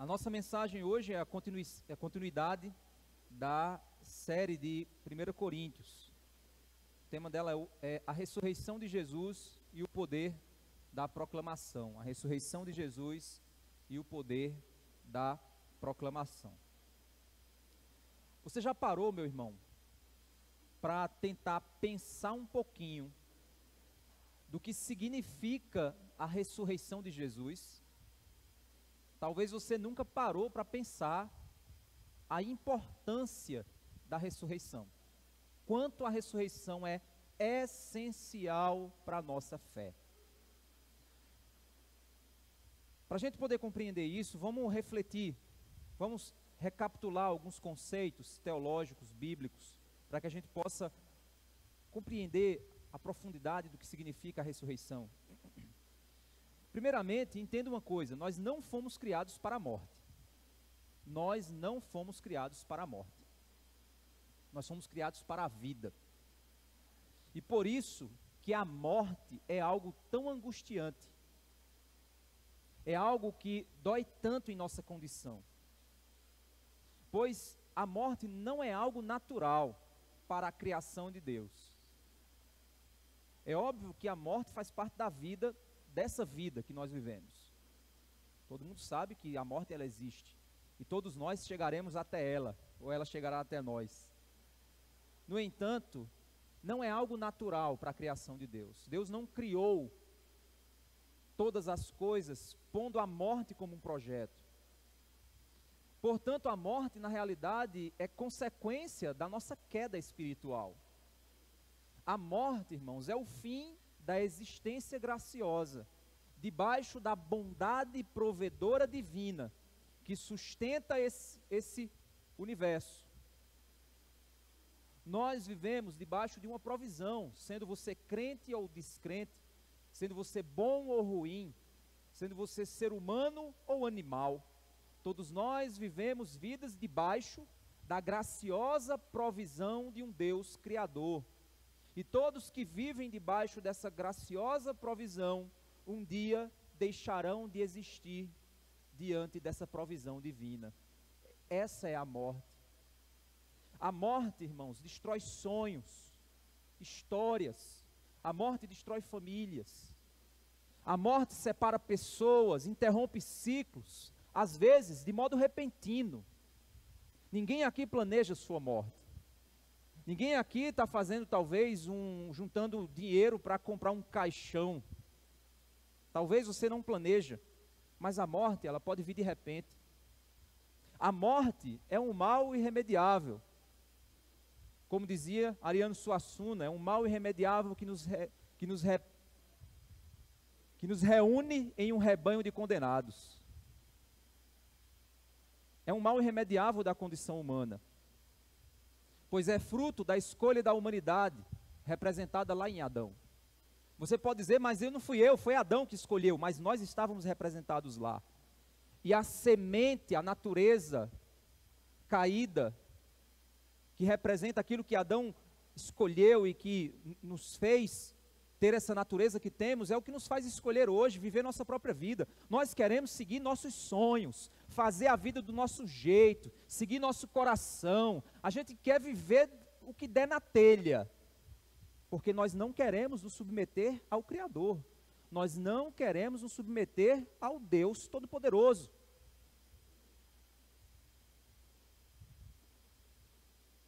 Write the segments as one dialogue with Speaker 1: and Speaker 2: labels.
Speaker 1: A nossa mensagem hoje é a continuidade da série de 1 Coríntios. O tema dela é a ressurreição de Jesus e o poder da proclamação. A ressurreição de Jesus e o poder da proclamação. Você já parou, meu irmão, para tentar pensar um pouquinho do que significa a ressurreição de Jesus? Talvez você nunca parou para pensar a importância da ressurreição. Quanto a ressurreição é essencial para a nossa fé. Para a gente poder compreender isso, vamos refletir, vamos recapitular alguns conceitos teológicos, bíblicos, para que a gente possa compreender a profundidade do que significa a ressurreição. Primeiramente, entenda uma coisa: nós não fomos criados para a morte. Nós não fomos criados para a morte. Nós fomos criados para a vida. E por isso que a morte é algo tão angustiante. É algo que dói tanto em nossa condição. Pois a morte não é algo natural para a criação de Deus. É óbvio que a morte faz parte da vida, dessa vida que nós vivemos. Todo mundo sabe que a morte ela existe. E todos nós chegaremos até ela, ou ela chegará até nós. No entanto, não é algo natural para a criação de Deus. Deus não criou todas as coisas pondo a morte como um projeto. Portanto, a morte, na realidade, é consequência da nossa queda espiritual. A morte, irmãos, é o fim da existência graciosa, debaixo da bondade provedora divina, que sustenta esse universo. Nós vivemos debaixo de uma provisão, sendo você crente ou descrente, sendo você bom ou ruim, sendo você ser humano ou animal. Todos nós vivemos vidas debaixo da graciosa provisão de um Deus Criador. E todos que vivem debaixo dessa graciosa provisão, um dia deixarão de existir diante dessa provisão divina. Essa é a morte. A morte, irmãos, destrói sonhos, histórias. A morte destrói famílias. A morte separa pessoas, interrompe ciclos, às vezes de modo repentino. Ninguém aqui planeja sua morte. Ninguém aqui está fazendo, talvez, juntando dinheiro para comprar um caixão. Talvez você não planeja, mas a morte, ela pode vir de repente. A morte é um mal irremediável. Como dizia Ariano Suassuna, é um mal irremediável que nos reúne em um rebanho de condenados. É um mal irremediável da condição humana, pois é fruto da escolha da humanidade, representada lá em Adão. Você pode dizer, mas não fui eu, foi Adão que escolheu, mas nós estávamos representados lá. E a semente, a natureza caída, que representa aquilo que Adão escolheu e que nos fez ter essa natureza que temos, é o que nos faz escolher hoje, viver nossa própria vida. Nós queremos seguir nossos sonhos, fazer a vida do nosso jeito, seguir nosso coração. A gente quer viver o que der na telha, porque nós não queremos nos submeter ao Criador. Nós não queremos nos submeter ao Deus Todo-Poderoso.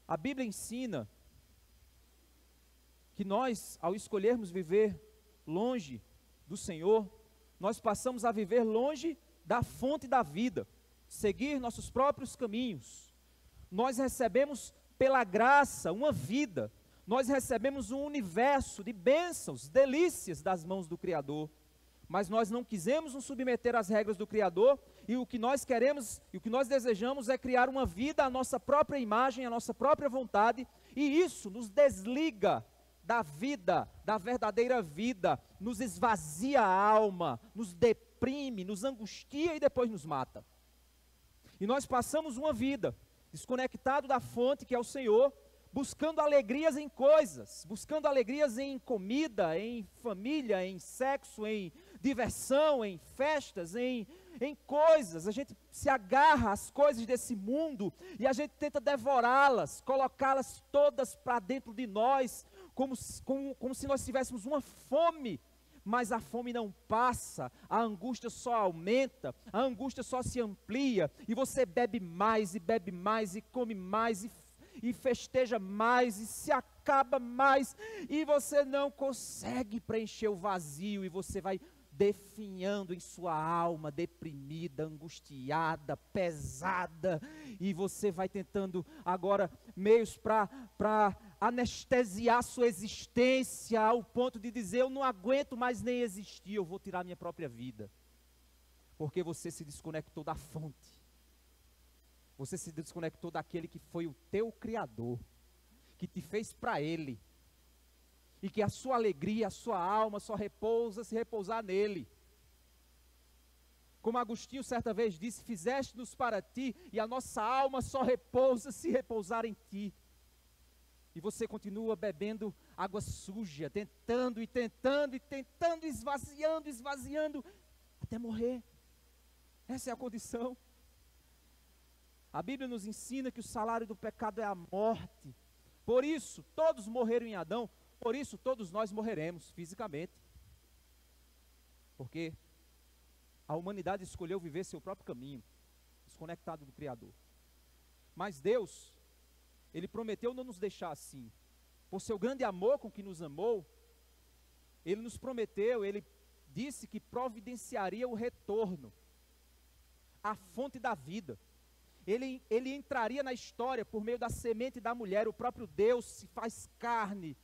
Speaker 1: A Bíblia ensina que nós, ao escolhermos viver longe do Senhor, nós passamos a viver longe da fonte da vida, seguir nossos próprios caminhos. Nós recebemos pela graça uma vida, nós recebemos um universo de bênçãos, delícias das mãos do Criador, mas nós não quisemos nos submeter às regras do Criador, e o que nós queremos, e o que nós desejamos é criar uma vida à nossa própria imagem, à nossa própria vontade, e isso nos desliga da vida, da verdadeira vida, nos esvazia a alma, nos deprime, nos angustia e depois nos mata. E nós passamos uma vida desconectado da fonte que é o Senhor, buscando alegrias em coisas, buscando alegrias em comida, em família, em sexo, em diversão, em festas, em em coisas, a gente se agarra às coisas desse mundo e a gente tenta devorá-las, colocá-las todas para dentro de nós, como se nós tivéssemos uma fome, mas a fome não passa, a angústia só aumenta, a angústia só se amplia, e você bebe mais, e come mais, e festeja mais, e se acaba mais, e você não consegue preencher o vazio, e você vai definhando em sua alma, deprimida, angustiada, pesada, e você vai tentando agora meios para anestesiar sua existência, ao ponto de dizer, eu não aguento mais nem existir, eu vou tirar minha própria vida, porque você se desconectou da fonte, você se desconectou daquele que foi o teu Criador, que te fez para Ele, e que a sua alegria, a sua alma só repousa se repousar nele. Como Agostinho certa vez disse, fizeste-nos para ti, e a nossa alma só repousa se repousar em ti. E você continua bebendo água suja, tentando, esvaziando, até morrer. Essa é a condição. A Bíblia nos ensina que o salário do pecado é a morte. Por isso, todos morreram em Adão. Por isso, todos nós morreremos fisicamente. Porque a humanidade escolheu viver seu próprio caminho, desconectado do Criador. Mas Deus, Ele prometeu não nos deixar assim. Por seu grande amor com que nos amou, Ele nos prometeu, Ele disse que providenciaria o retorno, a fonte da vida. Ele entraria na história por meio da semente da mulher, o próprio Deus se faz carne,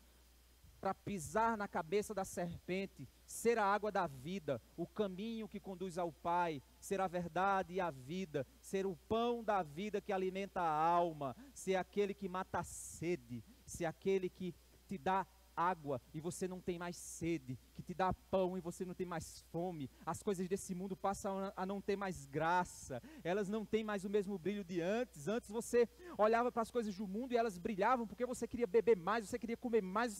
Speaker 1: para pisar na cabeça da serpente, ser a água da vida, o caminho que conduz ao Pai, ser a verdade e a vida, ser o pão da vida que alimenta a alma, ser aquele que mata a sede, ser aquele que te dá água e você não tem mais sede, que te dá pão e você não tem mais fome. As coisas desse mundo passam a não ter mais graça, elas não têm mais o mesmo brilho de antes. Antes você olhava para as coisas do mundo e elas brilhavam porque você queria beber mais, você queria comer mais,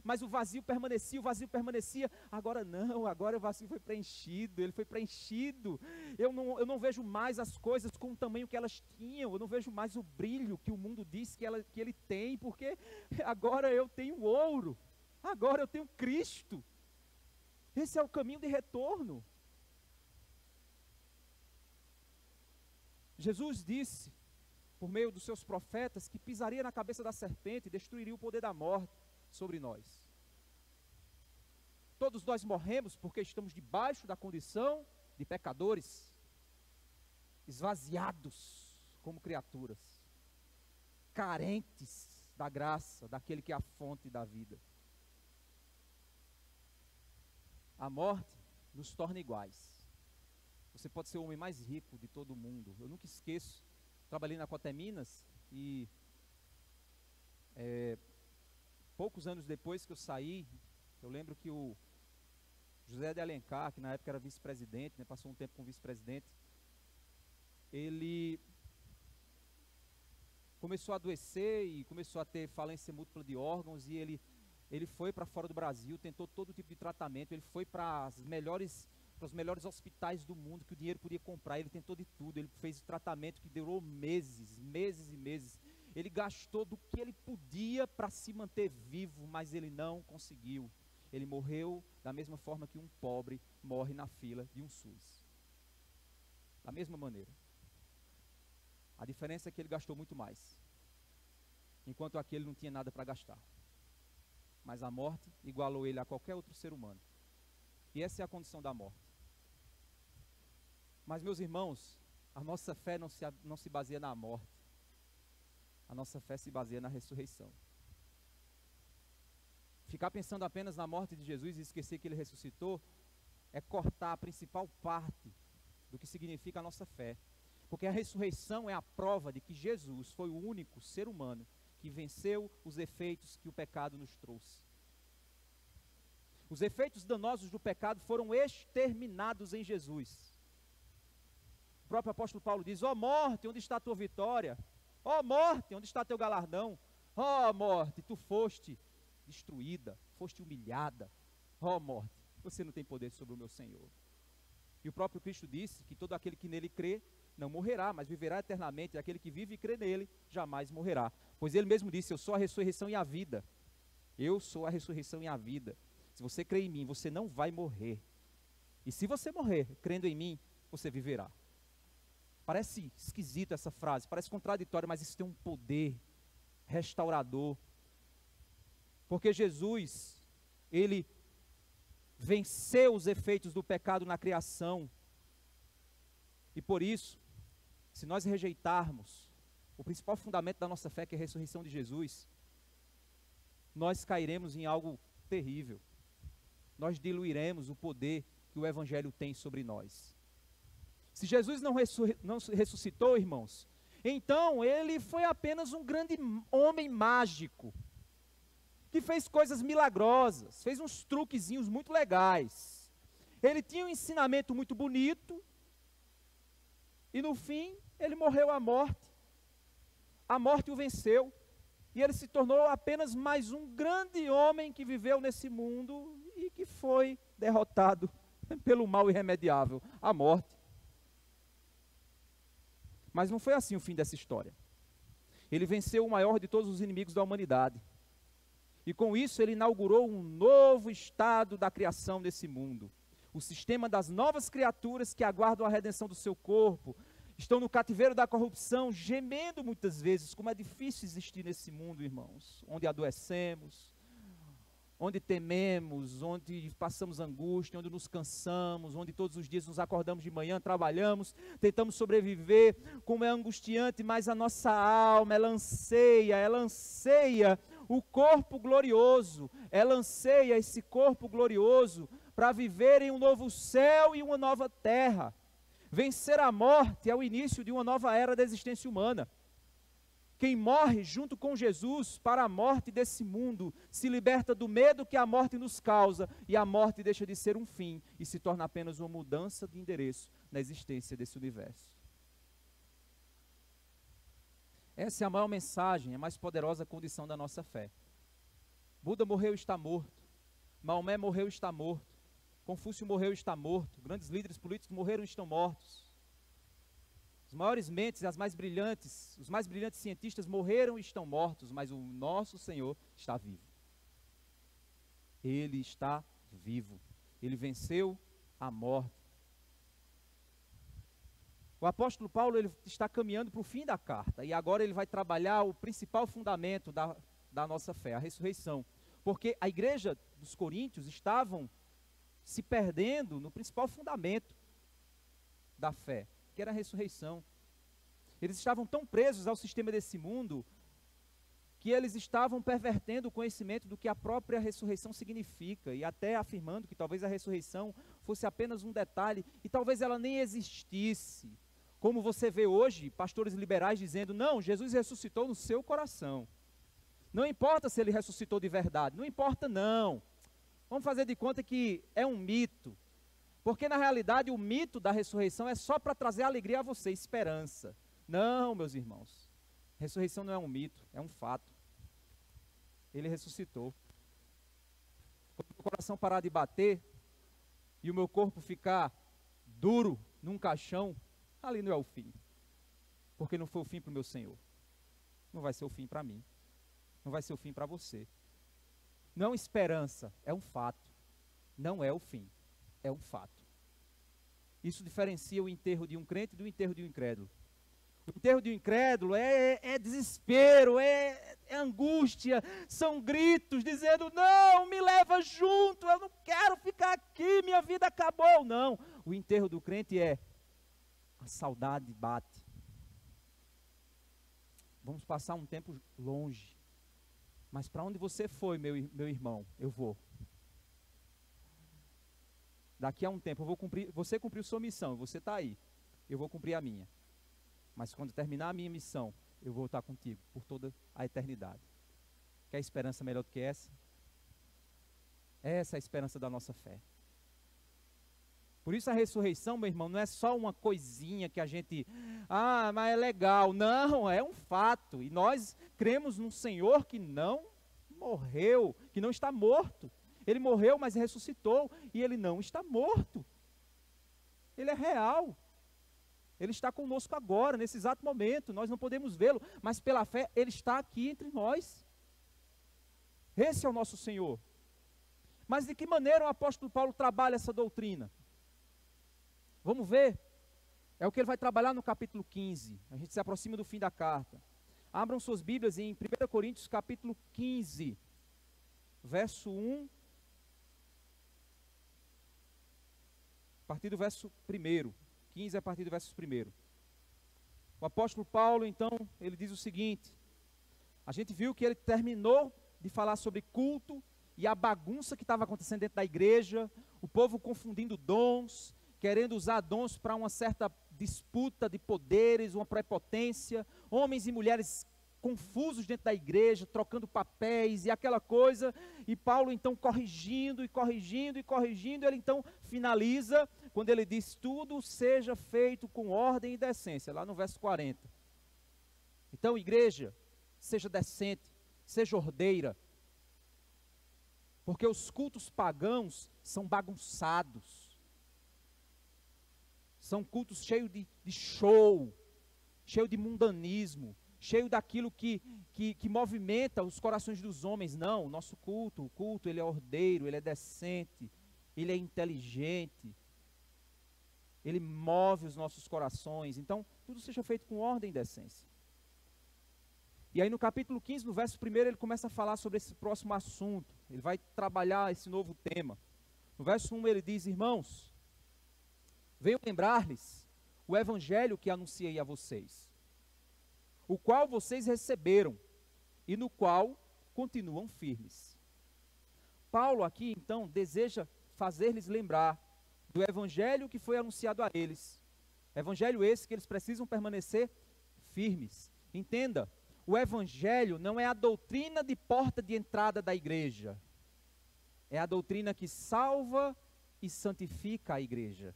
Speaker 1: mas o vazio permanecia. Agora não, agora o vazio foi preenchido, ele foi preenchido. Eu não vejo mais as coisas com o tamanho que elas tinham, eu não vejo mais o brilho que o mundo diz que ele tem, porque agora eu tenho ouro. Agora eu tenho Cristo. Esse é o caminho de retorno. Jesus disse, por meio dos seus profetas, que pisaria na cabeça da serpente e destruiria o poder da morte sobre nós. Todos nós morremos porque estamos debaixo da condição de pecadores, esvaziados como criaturas, carentes da graça, daquele que é a fonte da vida. A morte nos torna iguais. Você pode ser o homem mais rico de todo o mundo. Eu nunca esqueço, trabalhei na Coteminas e poucos anos depois que eu saí, eu lembro que o José de Alencar, que na época era vice-presidente, né, passou um tempo como vice-presidente, ele começou a adoecer e começou a ter falência múltipla de órgãos, e ele foi para fora do Brasil, tentou todo tipo de tratamento, ele foi para os melhores hospitais do mundo que o dinheiro podia comprar, ele tentou de tudo, ele fez tratamento que durou meses e meses, ele gastou do que ele podia para se manter vivo, mas ele não conseguiu. Ele morreu da mesma forma que um pobre morre na fila de um SUS. Da mesma maneira. A diferença é que ele gastou muito mais, enquanto aquele não tinha nada para gastar. Mas a morte igualou ele a qualquer outro ser humano. E essa é a condição da morte. Mas, meus irmãos, a nossa fé não se baseia na morte. A nossa fé se baseia na ressurreição. Ficar pensando apenas na morte de Jesus e esquecer que ele ressuscitou é cortar a principal parte do que significa a nossa fé. Porque a ressurreição é a prova de que Jesus foi o único ser humano que venceu os efeitos que o pecado nos trouxe. Os efeitos danosos do pecado foram exterminados em Jesus. O próprio apóstolo Paulo diz: ó morte, onde está a tua vitória? Ó morte, onde está teu galardão? Ó morte, tu foste destruída, foste humilhada. Ó morte, você não tem poder sobre o meu Senhor. E o próprio Cristo disse que todo aquele que nele crê não morrerá, mas viverá eternamente. E aquele que vive e crê nele jamais morrerá. Pois ele mesmo disse: eu sou a ressurreição e a vida. Eu sou a ressurreição e a vida. Se você crê em mim, você não vai morrer. E se você morrer crendo em mim, você viverá. Parece esquisito essa frase, parece contraditório, mas isso tem um poder restaurador. Porque Jesus, ele venceu os efeitos do pecado na criação. E por isso, se nós rejeitarmos o principal fundamento da nossa fé, que é a ressurreição de Jesus, nós cairemos em algo terrível. Nós diluiremos o poder que o Evangelho tem sobre nós. Se Jesus não ressuscitou, irmãos, então ele foi apenas um grande homem mágico, que fez coisas milagrosas, fez uns truquezinhos muito legais. Ele tinha um ensinamento muito bonito, e no fim, ele morreu à morte. A morte o venceu, e ele se tornou apenas mais um grande homem que viveu nesse mundo e que foi derrotado pelo mal irremediável, a morte. Mas não foi assim o fim dessa história. Ele venceu o maior de todos os inimigos da humanidade. E com isso ele inaugurou um novo estado da criação nesse mundo. O sistema das novas criaturas que aguardam a redenção do seu corpo, estão no cativeiro da corrupção, gemendo muitas vezes, como é difícil existir nesse mundo, irmãos, onde adoecemos, onde tememos, onde passamos angústia, onde nos cansamos, onde todos os dias nos acordamos de manhã, trabalhamos, tentamos sobreviver, como é angustiante, mas a nossa alma, ela anseia o corpo glorioso, ela anseia esse corpo glorioso para viver em um novo céu e uma nova terra. Vencer a morte é o início de uma nova era da existência humana. Quem morre junto com Jesus para a morte desse mundo, se liberta do medo que a morte nos causa, e a morte deixa de ser um fim, e se torna apenas uma mudança de endereço na existência desse universo. Essa é a maior mensagem, a mais poderosa condição da nossa fé. Buda morreu e está morto. Maomé morreu e está morto. Confúcio morreu e está morto. Grandes líderes políticos morreram e estão mortos. As maiores mentes, os mais brilhantes cientistas morreram e estão mortos, mas o nosso Senhor está vivo. Ele está vivo. Ele venceu a morte. O apóstolo Paulo, ele está caminhando para o fim da carta, e agora ele vai trabalhar o principal fundamento da nossa fé, a ressurreição. Porque a igreja dos Coríntios estavam se perdendo no principal fundamento da fé, que era a ressurreição. Eles estavam tão presos ao sistema desse mundo, que eles estavam pervertendo o conhecimento do que a própria ressurreição significa, e até afirmando que talvez a ressurreição fosse apenas um detalhe, e talvez ela nem existisse. Como você vê hoje, pastores liberais dizendo: não, Jesus ressuscitou no seu coração. Não importa se ele ressuscitou de verdade, não importa não. Vamos fazer de conta que é um mito. Porque na realidade o mito da ressurreição é só para trazer alegria a você, esperança. Não, meus irmãos. Ressurreição não é um mito, é um fato. Ele ressuscitou. Quando o coração parar de bater e o meu corpo ficar duro num caixão, ali não é o fim. Porque não foi o fim para o meu Senhor. Não vai ser o fim para mim. Não vai ser o fim para você. Não esperança, é um fato. Não é o fim, é um fato. Isso diferencia o enterro de um crente do enterro de um incrédulo. O enterro de um incrédulo é desespero, é angústia, são gritos dizendo: não, me leva junto, eu não quero ficar aqui, minha vida acabou. Não, o enterro do crente é: a saudade bate. Vamos passar um tempo longe. Mas para onde você foi, meu irmão, eu vou. Daqui a um tempo eu vou cumprir, você cumpriu sua missão, você está aí. Eu vou cumprir a minha. Mas quando terminar a minha missão, eu vou estar contigo por toda a eternidade. Quer esperança melhor do que essa? Essa é a esperança da nossa fé. Por isso a ressurreição, meu irmão, não é só uma coisinha que a gente, mas é legal. Não, é um fato. E nós cremos num Senhor que não morreu, que não está morto. Ele morreu, mas ressuscitou, e ele não está morto. Ele é real. Ele está conosco agora, nesse exato momento. Nós não podemos vê-lo, mas pela fé Ele está aqui entre nós. Esse é o nosso Senhor. Mas de que maneira o apóstolo Paulo trabalha essa doutrina? Vamos ver. É o que ele vai trabalhar no capítulo 15. A gente se aproxima do fim da carta. Abram suas Bíblias em 1 Coríntios capítulo 15, verso 1, a partir do verso 1. 15 a partir do verso 1. O apóstolo Paulo, então, ele diz o seguinte: a gente viu que ele terminou de falar sobre culto e a bagunça que estava acontecendo dentro da igreja, o povo confundindo dons, querendo usar dons para uma certa disputa de poderes, uma prepotência, homens e mulheres confusos dentro da igreja, trocando papéis e aquela coisa, e Paulo então corrigindo, ele então finaliza, quando ele diz, tudo seja feito com ordem e decência, lá no verso 40. Então, igreja, seja decente, seja ordeira, porque os cultos pagãos são bagunçados, são cultos cheios de show, cheio de mundanismo, cheio daquilo que movimenta os corações dos homens. Não, o nosso culto, ele é ordeiro, ele é decente, ele é inteligente, ele move os nossos corações. Então, tudo seja feito com ordem e decência. E aí no capítulo 15, no verso 1, ele começa a falar sobre esse próximo assunto. Ele vai trabalhar esse novo tema. No verso 1 ele diz, irmãos, venho lembrar-lhes o evangelho que anunciei a vocês, o qual vocês receberam e no qual continuam firmes. Paulo aqui, então, deseja fazer-lhes lembrar do evangelho que foi anunciado a eles. Evangelho esse que eles precisam permanecer firmes. Entenda, o evangelho não é a doutrina de porta de entrada da igreja. É a doutrina que salva e santifica a igreja.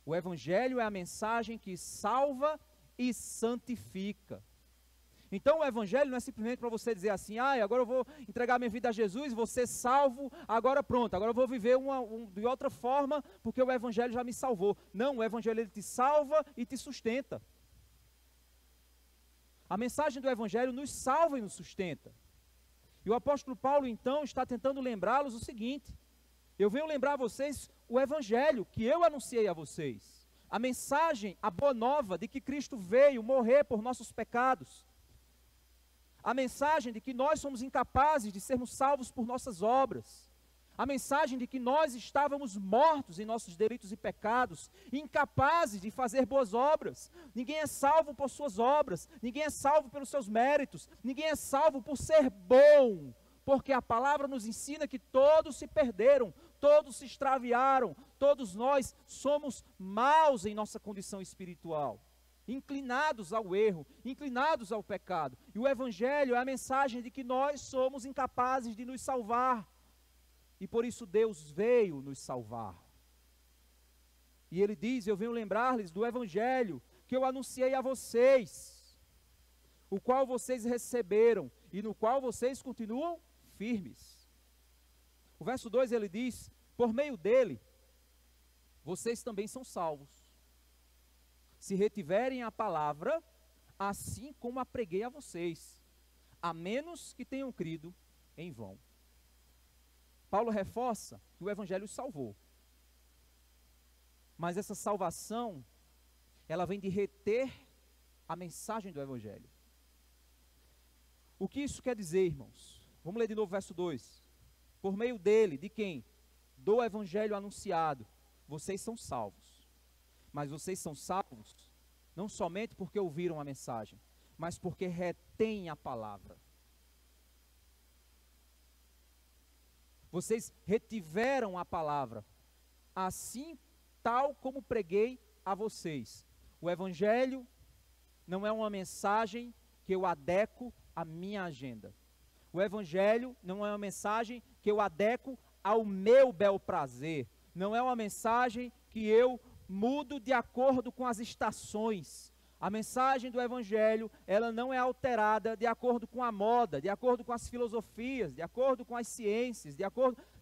Speaker 1: O evangelho é a mensagem que salva e santifica. Então o evangelho não é simplesmente para você dizer assim, agora eu vou entregar minha vida a Jesus, vou ser salvo, agora pronto, agora eu vou viver de outra forma, porque o evangelho já me salvou. Não, o evangelho ele te salva e te sustenta. A mensagem do evangelho nos salva e nos sustenta. E o apóstolo Paulo então está tentando lembrá-los o seguinte, eu venho lembrar a vocês o evangelho que eu anunciei a vocês. A mensagem, a boa nova de que Cristo veio morrer por nossos pecados. A mensagem de que nós somos incapazes de sermos salvos por nossas obras. A mensagem de que nós estávamos mortos em nossos delitos e pecados, incapazes de fazer boas obras. Ninguém é salvo por suas obras, ninguém é salvo pelos seus méritos, ninguém é salvo por ser bom, porque a palavra nos ensina que todos se perderam, todos se extraviaram, todos nós somos maus em nossa condição espiritual, inclinados ao erro, inclinados ao pecado. E o evangelho é a mensagem de que nós somos incapazes de nos salvar. E por isso Deus veio nos salvar. E ele diz, eu venho lembrar-lhes do evangelho que eu anunciei a vocês, o qual vocês receberam e no qual vocês continuam firmes. O verso 2 ele diz, por meio dele, vocês também são salvos, se retiverem a palavra, assim como a preguei a vocês, a menos que tenham crido em vão. Paulo reforça que o evangelho os salvou, mas essa salvação, ela vem de reter a mensagem do evangelho. O que isso quer dizer, irmãos? Vamos ler de novo o verso 2. Por meio dele, de quem? Do evangelho anunciado, vocês são salvos. Mas vocês são salvos não somente porque ouviram a mensagem, mas porque retêm a palavra. Vocês retiveram a palavra, assim tal como preguei a vocês. O evangelho não é uma mensagem que eu adequo à minha agenda. O evangelho não é uma mensagem que eu adequo ao meu bel prazer. Não é uma mensagem que eu mudo de acordo com as estações. A mensagem do Evangelho, ela não é alterada de acordo com a moda, de acordo com as filosofias, de acordo com as ciências,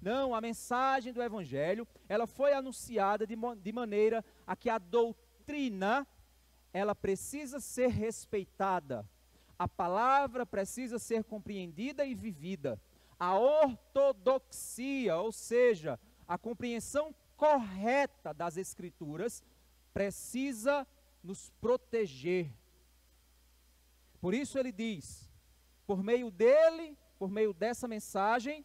Speaker 1: Não, a mensagem do Evangelho, ela foi anunciada de maneira a que a doutrina, ela precisa ser respeitada. A palavra precisa ser compreendida e vivida. A ortodoxia, ou seja, a compreensão correta das Escrituras, precisa nos proteger. Por isso ele diz, por meio dele, por meio dessa mensagem,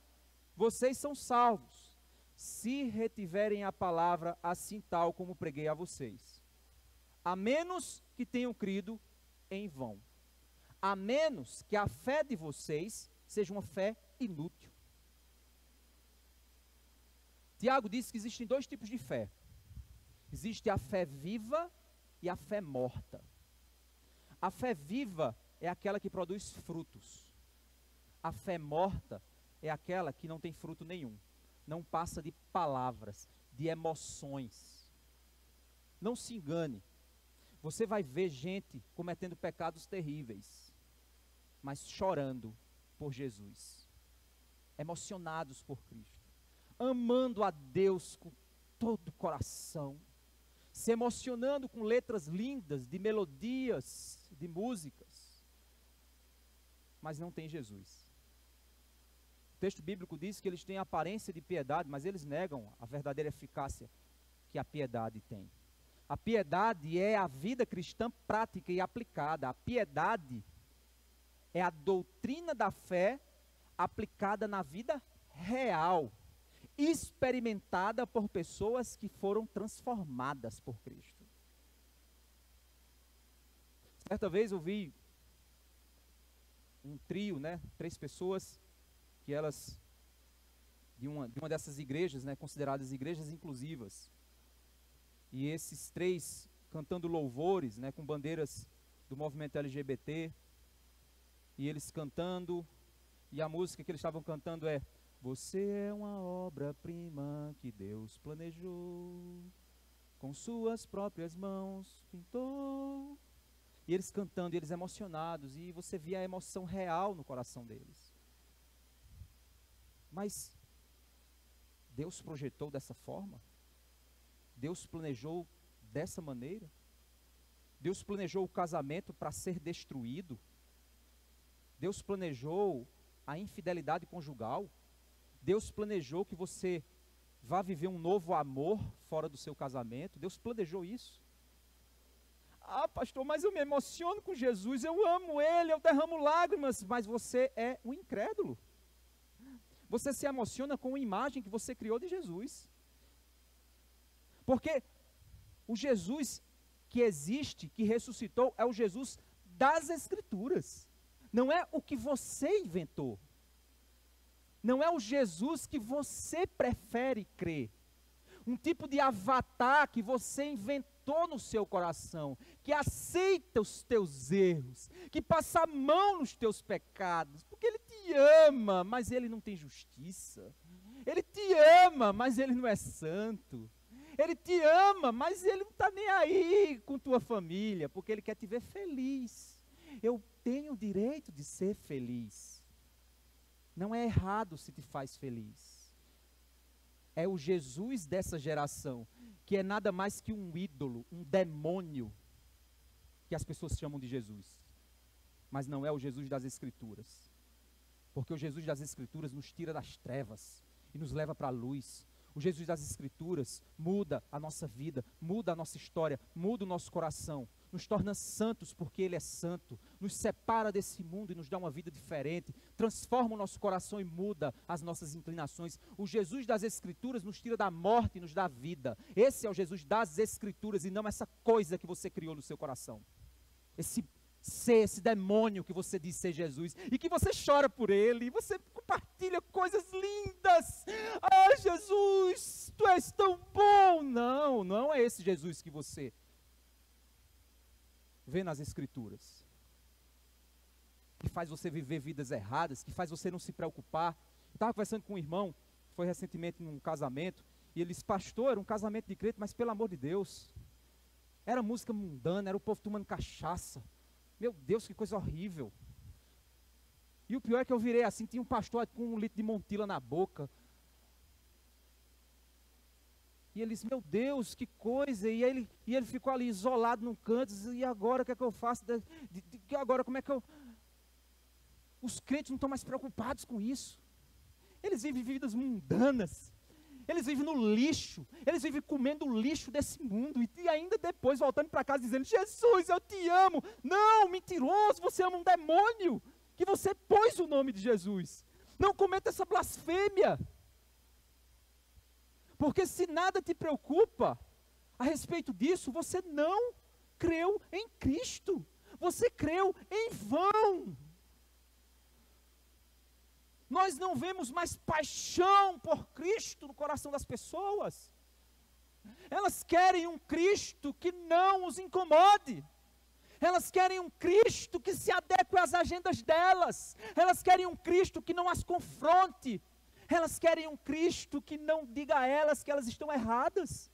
Speaker 1: vocês são salvos, se retiverem a palavra assim tal como preguei a vocês. A menos que tenham crido em vão. A menos que a fé de vocês seja uma fé inútil. Tiago disse que existem dois tipos de fé. Existe a fé viva e a fé morta. A fé viva é aquela que produz frutos. A fé morta é aquela que não tem fruto nenhum. Não passa de palavras, de emoções. Não se engane. Você vai ver gente cometendo pecados terríveis, mas chorando por Jesus. Emocionados por Cristo. Amando a Deus com todo o coração. Se emocionando com letras lindas, de melodias, de músicas, mas não tem Jesus. O texto bíblico diz que eles têm aparência de piedade, mas eles negam a verdadeira eficácia que a piedade tem. A piedade é a vida cristã prática e aplicada. A piedade é a doutrina da fé aplicada na vida real, experimentada por pessoas que foram transformadas por Cristo. Certa vez eu vi um trio, 3 pessoas, que elas, de uma dessas igrejas, consideradas igrejas inclusivas, e esses 3 cantando louvores, com bandeiras do movimento LGBT, e eles cantando, e a música que eles estavam cantando é: você é uma obra-prima que Deus planejou, com suas próprias mãos pintou. E eles cantando, e eles emocionados, e você via a emoção real no coração deles. Mas Deus projetou dessa forma? Deus planejou dessa maneira? Deus planejou o casamento para ser destruído? Deus planejou a infidelidade conjugal? Deus planejou que você vá viver um novo amor fora do seu casamento? Deus planejou isso? Ah, pastor, mas eu me emociono com Jesus, eu amo Ele, eu derramo lágrimas, mas você é um incrédulo. Você se emociona com a imagem que você criou de Jesus. Porque o Jesus que existe, que ressuscitou, é o Jesus das Escrituras. Não é o que você inventou. Não é o Jesus que você prefere crer. Um tipo de avatar que você inventou no seu coração, que aceita os teus erros, que passa a mão nos teus pecados, porque Ele te ama, mas Ele não tem justiça. Ele te ama, mas Ele não é santo. Ele te ama, mas Ele não está nem aí com tua família, porque Ele quer te ver feliz. Eu tenho o direito de ser feliz. Não é errado se te faz feliz. É o Jesus dessa geração, que é nada mais que um ídolo, um demônio, que as pessoas chamam de Jesus. Mas não é o Jesus das Escrituras. Porque o Jesus das Escrituras nos tira das trevas e nos leva para a luz. O Jesus das Escrituras muda a nossa vida, muda a nossa história, muda o nosso coração, nos torna santos porque Ele é santo, nos separa desse mundo e nos dá uma vida diferente, transforma o nosso coração e muda as nossas inclinações. O Jesus das Escrituras nos tira da morte e nos dá vida. Esse é o Jesus das Escrituras e não essa coisa que você criou no seu coração. Esse demônio que você diz ser Jesus, e que você chora por ele, e você compartilha coisas lindas. Ah, Jesus, tu és tão bom. Não é esse Jesus que você vê nas Escrituras, que faz você viver vidas erradas, que faz você não se preocupar. Eu estava conversando com um irmão, foi recentemente num casamento, e ele disse: pastor, era um casamento de crente, mas pelo amor de Deus, Era música mundana, era o povo tomando cachaça. Meu Deus, que coisa horrível. E o pior é que eu virei assim, tinha um pastor com 1 litro de Montila na boca. E ele disse, meu Deus, que coisa. E ele ficou ali isolado num canto. Disse, e agora, o que é que eu faço? Agora, como é que eu... Os crentes não estão mais preocupados com isso. Eles vivem vidas mundanas. Eles vivem no lixo. Eles vivem comendo o lixo desse mundo. E ainda depois voltando para casa dizendo, Jesus, eu te amo. Não, mentiroso, você ama um demônio. Que você pôs o nome de Jesus. Não cometa essa blasfêmia. Porque se nada te preocupa a respeito disso, você não creu em Cristo. Você creu em vão. Nós não vemos mais paixão por Cristo no coração das pessoas. Elas querem um Cristo que não os incomode. Elas querem um Cristo que se adeque às agendas delas. Elas querem um Cristo que não as confronte. Elas querem um Cristo que não diga a elas que elas estão erradas.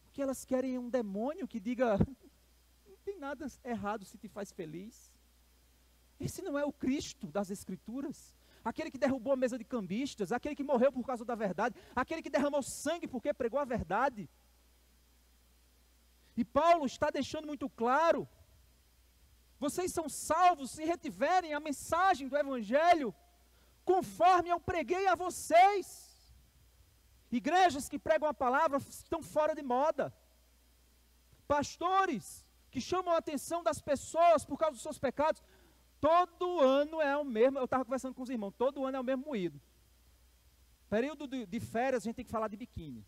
Speaker 1: Porque elas querem um demônio que diga, não tem nada errado se te faz feliz. Esse não é o Cristo das Escrituras. Aquele que derrubou a mesa de cambistas, aquele que morreu por causa da verdade, aquele que derramou sangue porque pregou a verdade. E Paulo está deixando muito claro, vocês são salvos se retiverem a mensagem do Evangelho, conforme eu preguei a vocês. Igrejas que pregam a palavra estão fora de moda. Pastores que chamam a atenção das pessoas por causa dos seus pecados, todo ano é o mesmo. Eu estava conversando com os irmãos, todo ano é o mesmo moído. Período de férias a gente tem que falar de biquíni.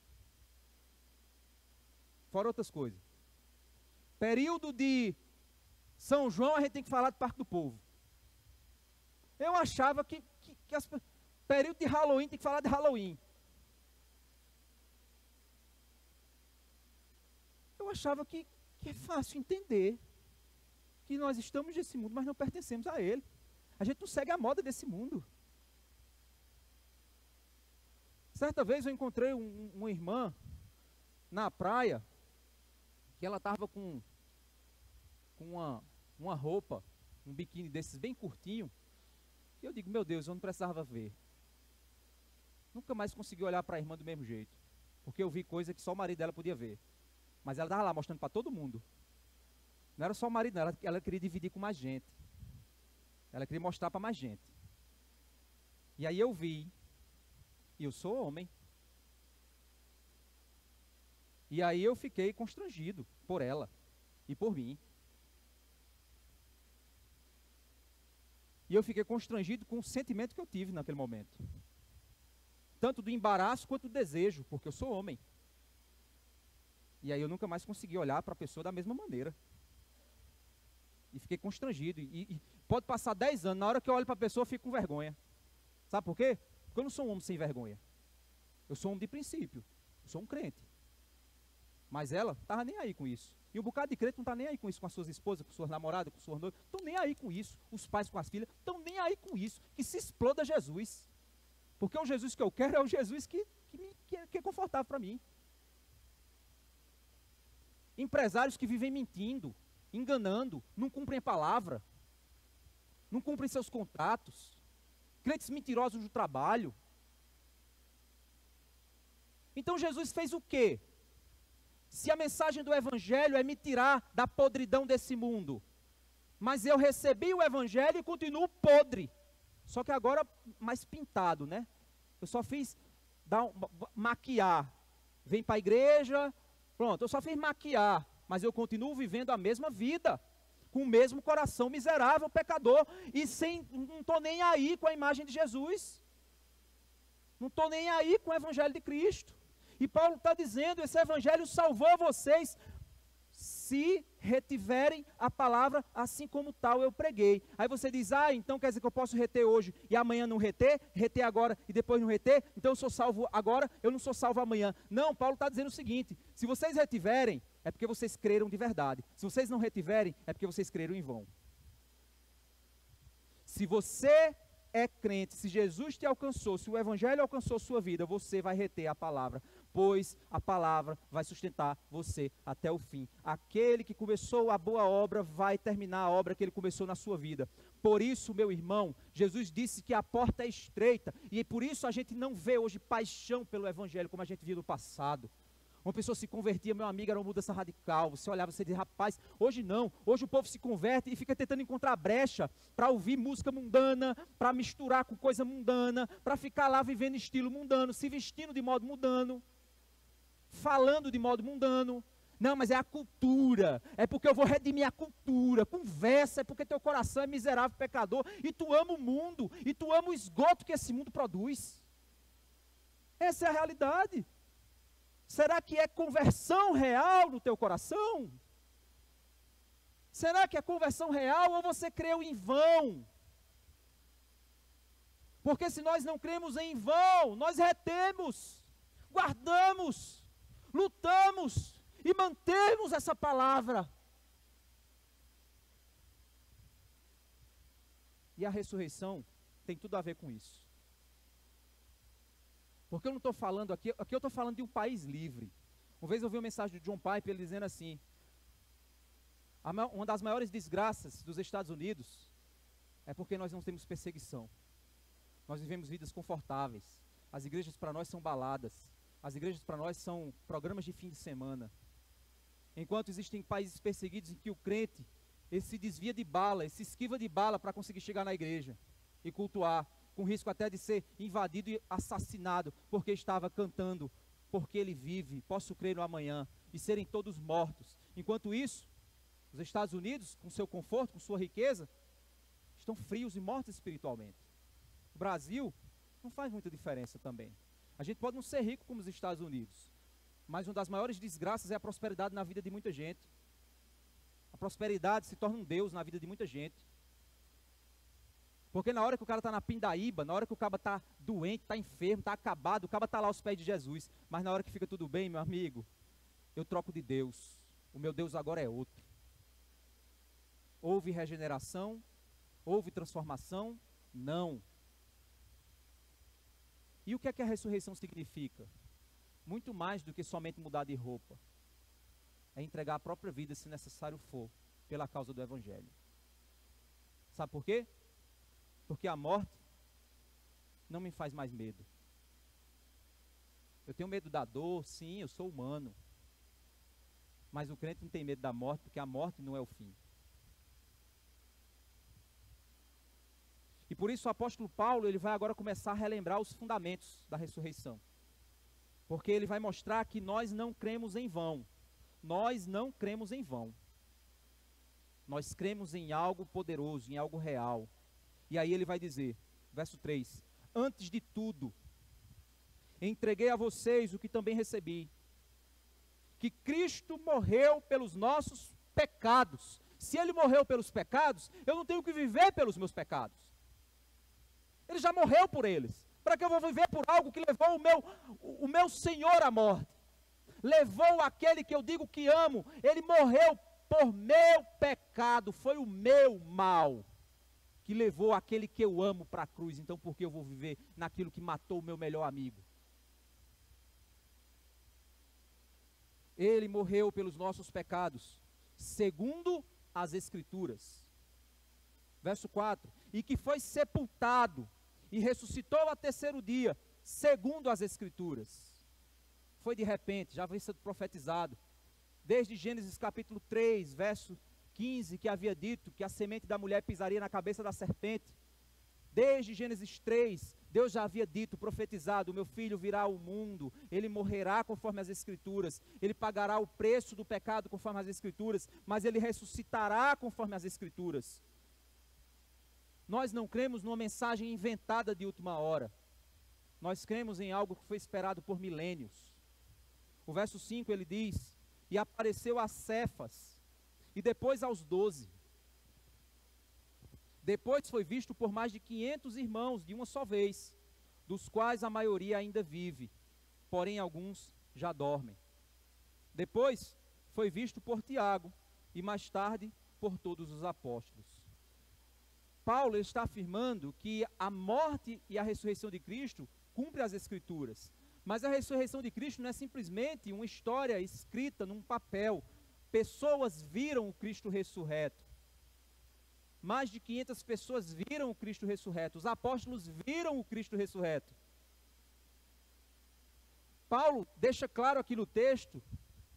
Speaker 1: Fora outras coisas. Período de São João a gente tem que falar do Parque do Povo. Eu achava que período de Halloween tem que falar de Halloween. Eu achava que é fácil entender que nós estamos nesse mundo, mas não pertencemos a ele. A gente não segue a moda desse mundo. Certa vez eu encontrei uma irmã na praia, que ela estava com uma roupa, um biquíni desses bem curtinho, e eu digo, meu Deus, eu não precisava ver. Nunca mais consegui olhar para a irmã do mesmo jeito, porque eu vi coisa que só o marido dela podia ver. Mas ela estava lá mostrando para todo mundo. Não era só o marido, não, ela queria dividir com mais gente. Ela queria mostrar para mais gente. E aí eu vi, e eu sou homem. E aí eu fiquei constrangido por ela e por mim. E eu fiquei constrangido com o sentimento que eu tive naquele momento. Tanto do embaraço quanto do desejo, porque eu sou homem. E aí eu nunca mais consegui olhar para a pessoa da mesma maneira. E fiquei constrangido. E pode passar 10 anos, na hora que eu olho para a pessoa eu fico com vergonha. Sabe por quê? Porque eu não sou um homem sem vergonha. Eu sou um homem de princípio. Eu sou um crente. Mas ela não estava nem aí com isso. E um bocado de crente não está nem aí com isso, com as suas esposas, com suas namoradas, com suas noivas. Estão nem aí com isso. Os pais com as filhas estão nem aí com isso. Que se exploda Jesus. Porque o Jesus que eu quero é o Jesus que é confortável para mim. Empresários que vivem mentindo, enganando, não cumprem a palavra, não cumprem seus contratos, crentes mentirosos no trabalho. Então Jesus fez o quê? Se a mensagem do Evangelho é me tirar da podridão desse mundo, mas eu recebi o Evangelho e continuo podre, só que agora mais pintado, né? Eu só fiz maquiar, vem para a igreja, pronto, eu só fiz maquiar, mas eu continuo vivendo a mesma vida, com o mesmo coração miserável, pecador, e não estou nem aí com a imagem de Jesus, não estou nem aí com o Evangelho de Cristo. E Paulo está dizendo, esse Evangelho salvou vocês, se retiverem a palavra assim como tal eu preguei. Aí você diz, então quer dizer que eu posso reter hoje e amanhã não reter agora e depois não reter, então eu sou salvo agora, eu não sou salvo amanhã. Não, Paulo está dizendo o seguinte, se vocês retiverem, é porque vocês creram de verdade. Se vocês não retiverem, é porque vocês creram em vão. Se você é crente, se Jesus te alcançou, se o Evangelho alcançou sua vida, você vai reter a palavra, pois a palavra vai sustentar você até o fim. Aquele que começou a boa obra vai terminar a obra que ele começou na sua vida. Por isso, meu irmão, Jesus disse que a porta é estreita, e por isso a gente não vê hoje paixão pelo Evangelho como a gente viu no passado. Uma pessoa se convertia, meu amigo, era uma mudança radical. Você olhava e você dizia, rapaz, hoje não. Hoje o povo se converte e fica tentando encontrar brecha para ouvir música mundana, para misturar com coisa mundana, para ficar lá vivendo estilo mundano, se vestindo de modo mundano, falando de modo mundano. Não, mas é a cultura, é porque eu vou redimir a cultura. Conversa, é porque teu coração é miserável, pecador, e tu ama o mundo, e tu ama o esgoto que esse mundo produz. Essa é a realidade. Será que é conversão real no teu coração? Será que é conversão real ou você creu em vão? Porque se nós não cremos em vão, nós retemos, guardamos, lutamos e mantemos essa palavra. E a ressurreição tem tudo a ver com isso. Porque eu não estou falando aqui eu estou falando de um país livre. Uma vez eu vi uma mensagem de John Piper, ele dizendo assim, uma das maiores desgraças dos Estados Unidos é porque nós não temos perseguição. Nós vivemos vidas confortáveis. As igrejas para nós são baladas. As igrejas para nós são programas de fim de semana. Enquanto existem países perseguidos em que o crente, ele se desvia de bala, ele se esquiva de bala para conseguir chegar na igreja e cultuar, com risco até de ser invadido e assassinado, porque estava cantando, porque ele vive, posso crer no amanhã, e serem todos mortos. Enquanto isso, os Estados Unidos, com seu conforto, com sua riqueza, estão frios e mortos espiritualmente. O Brasil não faz muita diferença também. A gente pode não ser rico como os Estados Unidos, mas uma das maiores desgraças é a prosperidade na vida de muita gente. A prosperidade se torna um Deus na vida de muita gente. Porque na hora que o cara está na pindaíba, na hora que o cara está doente, está enfermo, está acabado, o cara está lá aos pés de Jesus. Mas na hora que fica tudo bem, meu amigo, eu troco de Deus. O meu Deus agora é outro. Houve regeneração? Houve transformação? Não. E o que é que a ressurreição significa? Muito mais do que somente mudar de roupa. É entregar a própria vida, se necessário for, pela causa do Evangelho. Sabe por quê? Porque a morte não me faz mais medo. Eu tenho medo da dor, sim, eu sou humano. Mas o crente não tem medo da morte, porque a morte não é o fim. E por isso o apóstolo Paulo, ele vai agora começar a relembrar os fundamentos da ressurreição. Porque ele vai mostrar que nós não cremos em vão. Nós não cremos em vão. Nós cremos em algo poderoso, em algo real. E aí ele vai dizer, verso 3, antes de tudo, entreguei a vocês o que também recebi, que Cristo morreu pelos nossos pecados. Se ele morreu pelos pecados, eu não tenho que viver pelos meus pecados. Ele já morreu por eles. Para que eu vou viver por algo que levou o meu Senhor à morte? Levou aquele que eu digo que amo, ele morreu por meu pecado, foi o meu mal que levou aquele que eu amo para a cruz. Então por que eu vou viver naquilo que matou o meu melhor amigo? Ele morreu pelos nossos pecados, segundo as Escrituras. Verso 4, e que foi sepultado e ressuscitou ao terceiro dia, segundo as Escrituras. Foi de repente, já havia sido profetizado, desde Gênesis capítulo 3, verso 15, que havia dito que a semente da mulher pisaria na cabeça da serpente. Desde Gênesis 3, Deus já havia dito, profetizado, o meu filho virá ao mundo, ele morrerá conforme as Escrituras, ele pagará o preço do pecado conforme as Escrituras, mas ele ressuscitará conforme as Escrituras. Nós não cremos numa mensagem inventada de última hora. Nós cremos em algo que foi esperado por milênios. O verso 5 ele diz, e apareceu a Cefas, e depois aos 12. Depois foi visto por mais de 500 irmãos de uma só vez, dos quais a maioria ainda vive, porém alguns já dormem. Depois foi visto por Tiago, e mais tarde por todos os apóstolos. Paulo ele está afirmando que a morte e a ressurreição de Cristo cumpre as Escrituras. Mas a ressurreição de Cristo não é simplesmente uma história escrita num papel. Pessoas viram o Cristo ressurreto. Mais de 500 pessoas viram o Cristo ressurreto. Os apóstolos viram o Cristo ressurreto. Paulo deixa claro aqui no texto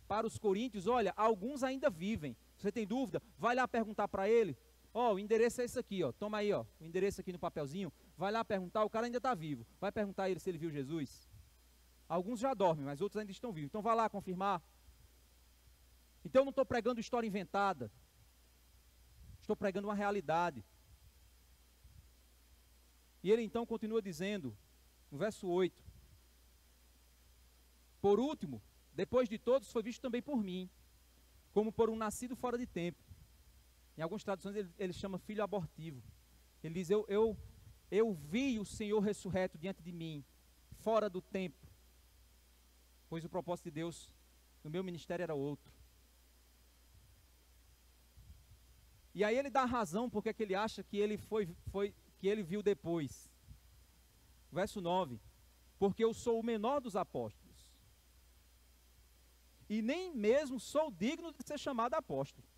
Speaker 1: para os coríntios, olha, alguns ainda vivem. Você tem dúvida? Vai lá perguntar para ele. Ó, o endereço é esse aqui, ó. Toma aí, ó, o endereço aqui no papelzinho. Vai lá perguntar, o cara ainda está vivo. Vai perguntar a ele se ele viu Jesus. Alguns já dormem, mas outros ainda estão vivos. Então vai lá confirmar. Então eu não estou pregando história inventada. Estou pregando uma realidade. E ele então continua dizendo, no verso 8. Por último, depois de todos, foi visto também por mim, como por um nascido fora de tempo. Em algumas traduções ele chama filho abortivo. Ele diz, eu vi o Senhor ressurreto diante de mim, fora do tempo, pois o propósito de Deus no meu ministério era outro. E aí ele dá a razão porque que ele acha que ele que ele viu depois. Verso 9, porque eu sou o menor dos apóstolos, e nem mesmo sou digno de ser chamado apóstolo,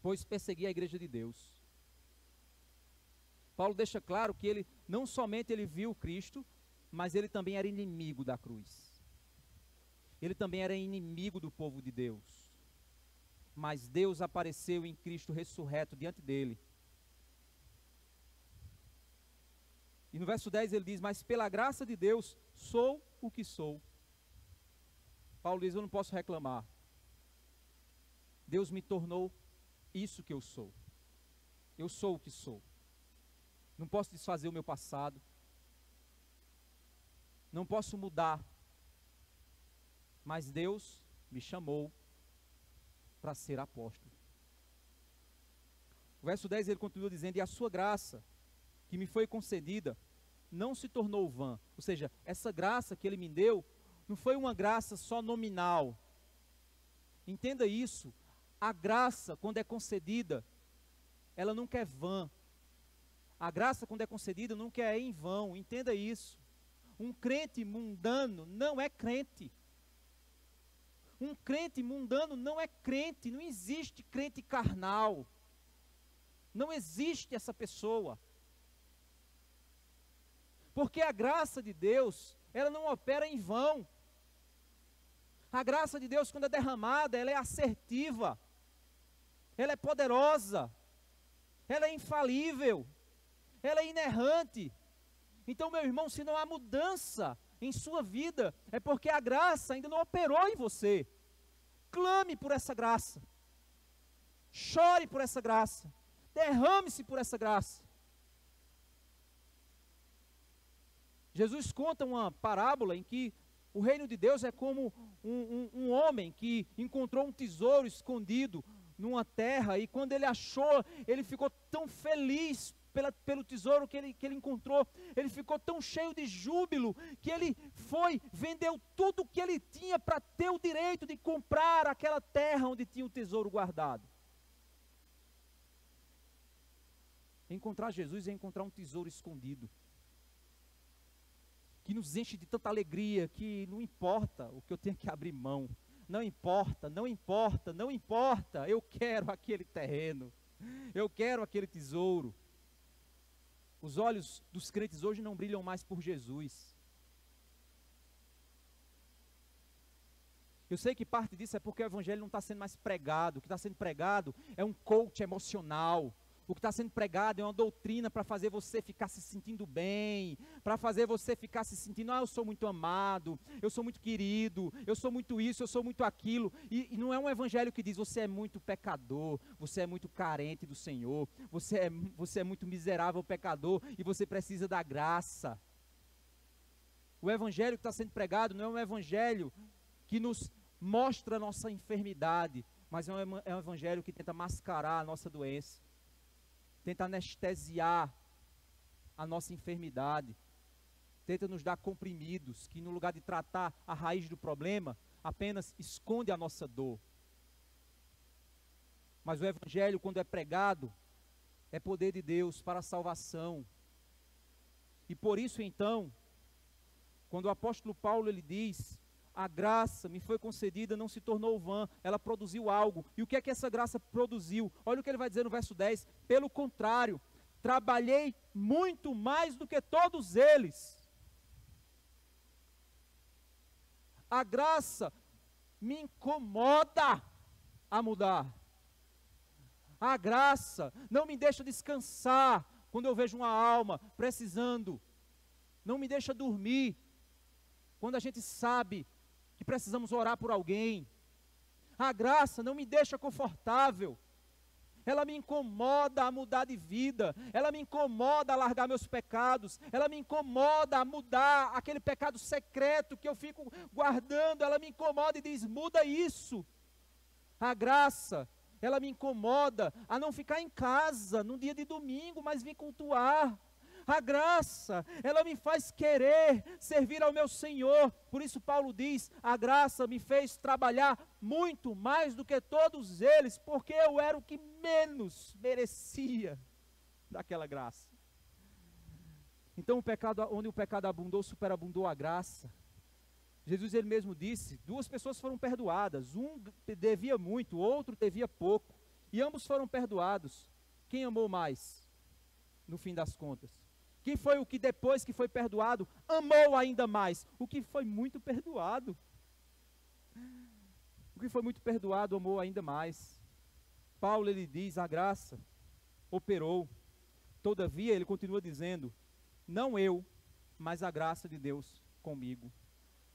Speaker 1: pois persegui a igreja de Deus. Paulo deixa claro que ele, não somente ele viu Cristo, mas ele também era inimigo da cruz. Ele também era inimigo do povo de Deus. Mas Deus apareceu em Cristo ressurreto diante dele. E no verso 10 ele diz, mas pela graça de Deus, sou o que sou. Paulo diz, eu não posso reclamar. Deus me tornou isso que eu sou. Eu sou o que sou. Não posso desfazer o meu passado. Não posso mudar. Mas Deus me chamou para ser apóstolo. O verso 10 ele continua dizendo, e a sua graça, que me foi concedida, não se tornou vã. Ou seja, essa graça que ele me deu, não foi uma graça só nominal. Entenda isso. A graça, quando é concedida, ela nunca é vã. A graça, quando é concedida, nunca é em vão. Entenda isso. Um crente mundano não é crente. Um crente mundano não é crente. Não existe crente carnal. Não existe essa pessoa. Porque a graça de Deus, ela não opera em vão. A graça de Deus, quando é derramada, ela é assertiva. Ela é poderosa. Ela é infalível. Ela é inerrante. Então, meu irmão, se não há mudança em sua vida, é porque a graça ainda não operou em você. Clame por essa graça. Chore por essa graça. Derrame-se por essa graça. Jesus conta uma parábola em que o reino de Deus é como um homem que encontrou um tesouro escondido numa terra, e quando ele achou, ele ficou tão feliz pelo tesouro que ele encontrou. Ele ficou tão cheio de júbilo que ele vendeu tudo o que ele tinha para ter o direito de comprar aquela terra onde tinha o tesouro guardado. Encontrar Jesus é encontrar um tesouro escondido, que nos enche de tanta alegria, que não importa o que eu tenho que abrir mão. Não importa, não importa, não importa. Eu quero aquele terreno. Eu quero aquele tesouro. Os olhos dos crentes hoje não brilham mais por Jesus. Eu sei que parte disso é porque o evangelho não está sendo mais pregado. O que está sendo pregado é um coach emocional. O que está sendo pregado é uma doutrina para fazer você ficar se sentindo bem, para fazer você ficar se sentindo, eu sou muito amado, eu sou muito querido, eu sou muito isso, eu sou muito aquilo. E não é um evangelho que diz, você é muito pecador, você é muito carente do Senhor, você é muito miserável pecador e você precisa da graça. O evangelho que está sendo pregado não é um evangelho que nos mostra a nossa enfermidade, mas é um evangelho que tenta mascarar a nossa doença. Tenta anestesiar a nossa enfermidade, tenta nos dar comprimidos, que no lugar de tratar a raiz do problema, apenas esconde a nossa dor. Mas o evangelho, quando é pregado, é poder de Deus para a salvação. E por isso então, quando o apóstolo Paulo ele diz, a graça me foi concedida, não se tornou vã, ela produziu algo. E o que é que essa graça produziu? Olha o que ele vai dizer no verso 10, pelo contrário, trabalhei muito mais do que todos eles. A graça me incomoda a mudar. A graça não me deixa descansar quando eu vejo uma alma precisando. Não me deixa dormir quando a gente sabe que precisamos orar por alguém. A graça não me deixa confortável. Ela me incomoda a mudar de vida. Ela me incomoda a largar meus pecados. Ela me incomoda a mudar aquele pecado secreto que eu fico guardando. Ela me incomoda e diz, muda isso. A graça, ela me incomoda a não ficar em casa no dia de domingo, mas vir cultuar. A graça, ela me faz querer servir ao meu Senhor. Por isso Paulo diz, a graça me fez trabalhar muito mais do que todos eles, porque eu era o que menos merecia daquela graça. Então onde o pecado abundou, superabundou a graça. Jesus ele mesmo disse, 2 pessoas foram perdoadas, um devia muito, o outro devia pouco, e ambos foram perdoados. Quem amou mais, no fim das contas? Quem foi o que depois que foi perdoado, amou ainda mais? O que foi muito perdoado. O que foi muito perdoado, amou ainda mais. Paulo ele diz, a graça operou. Todavia, ele continua dizendo, não eu, mas a graça de Deus comigo.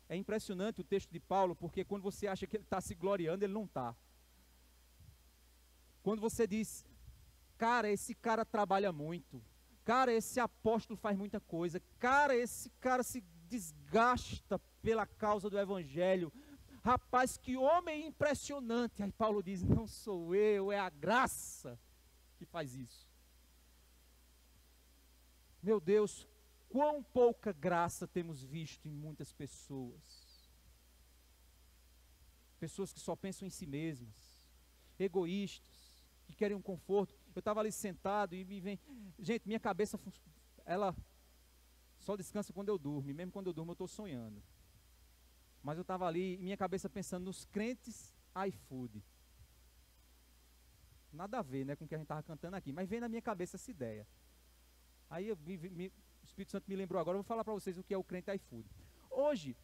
Speaker 1: É impressionante o texto de Paulo, porque quando você acha que ele está se gloriando, ele não está. Quando você diz, cara, esse cara trabalha muito. Cara, esse apóstolo faz muita coisa. Cara, esse cara se desgasta pela causa do evangelho. Rapaz, que homem impressionante. Aí Paulo diz, não sou eu, é a graça que faz isso. Meu Deus, quão pouca graça temos visto em muitas pessoas. Pessoas que só pensam em si mesmas, egoístas, que querem um conforto. Eu estava ali sentado e me vem... Gente, minha cabeça, ela só descansa quando eu durmo. E mesmo quando eu durmo eu estou sonhando. Mas eu estava ali, minha cabeça pensando nos crentes iFood. Nada a ver, né, com o que a gente estava cantando aqui. Mas veio na minha cabeça essa ideia. Aí o Espírito Santo me lembrou agora, eu vou falar para vocês o que é o crente iFood. Hoje,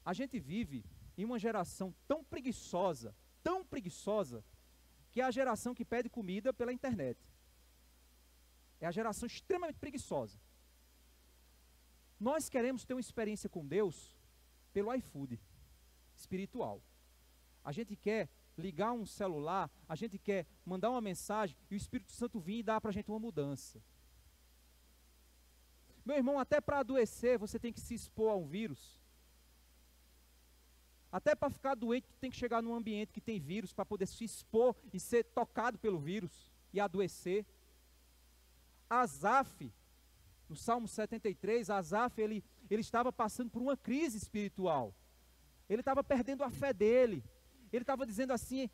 Speaker 1: a gente vive em uma geração tão preguiçosa, que é a geração que pede comida pela internet. É a geração extremamente preguiçosa. Nós queremos ter uma experiência com Deus pelo iFood espiritual. A gente quer ligar um celular, a gente quer mandar uma mensagem e o Espírito Santo vir e dar para a gente uma mudança. Meu irmão, até para adoecer você tem que se expor a um vírus. Até para ficar doente, tu tem que chegar num ambiente que tem vírus, para poder se expor e ser tocado pelo vírus e adoecer. Asaf, no Salmo 73, Asaf, ele estava passando por uma crise espiritual. Ele estava perdendo a fé dele. Ele estava dizendo assim,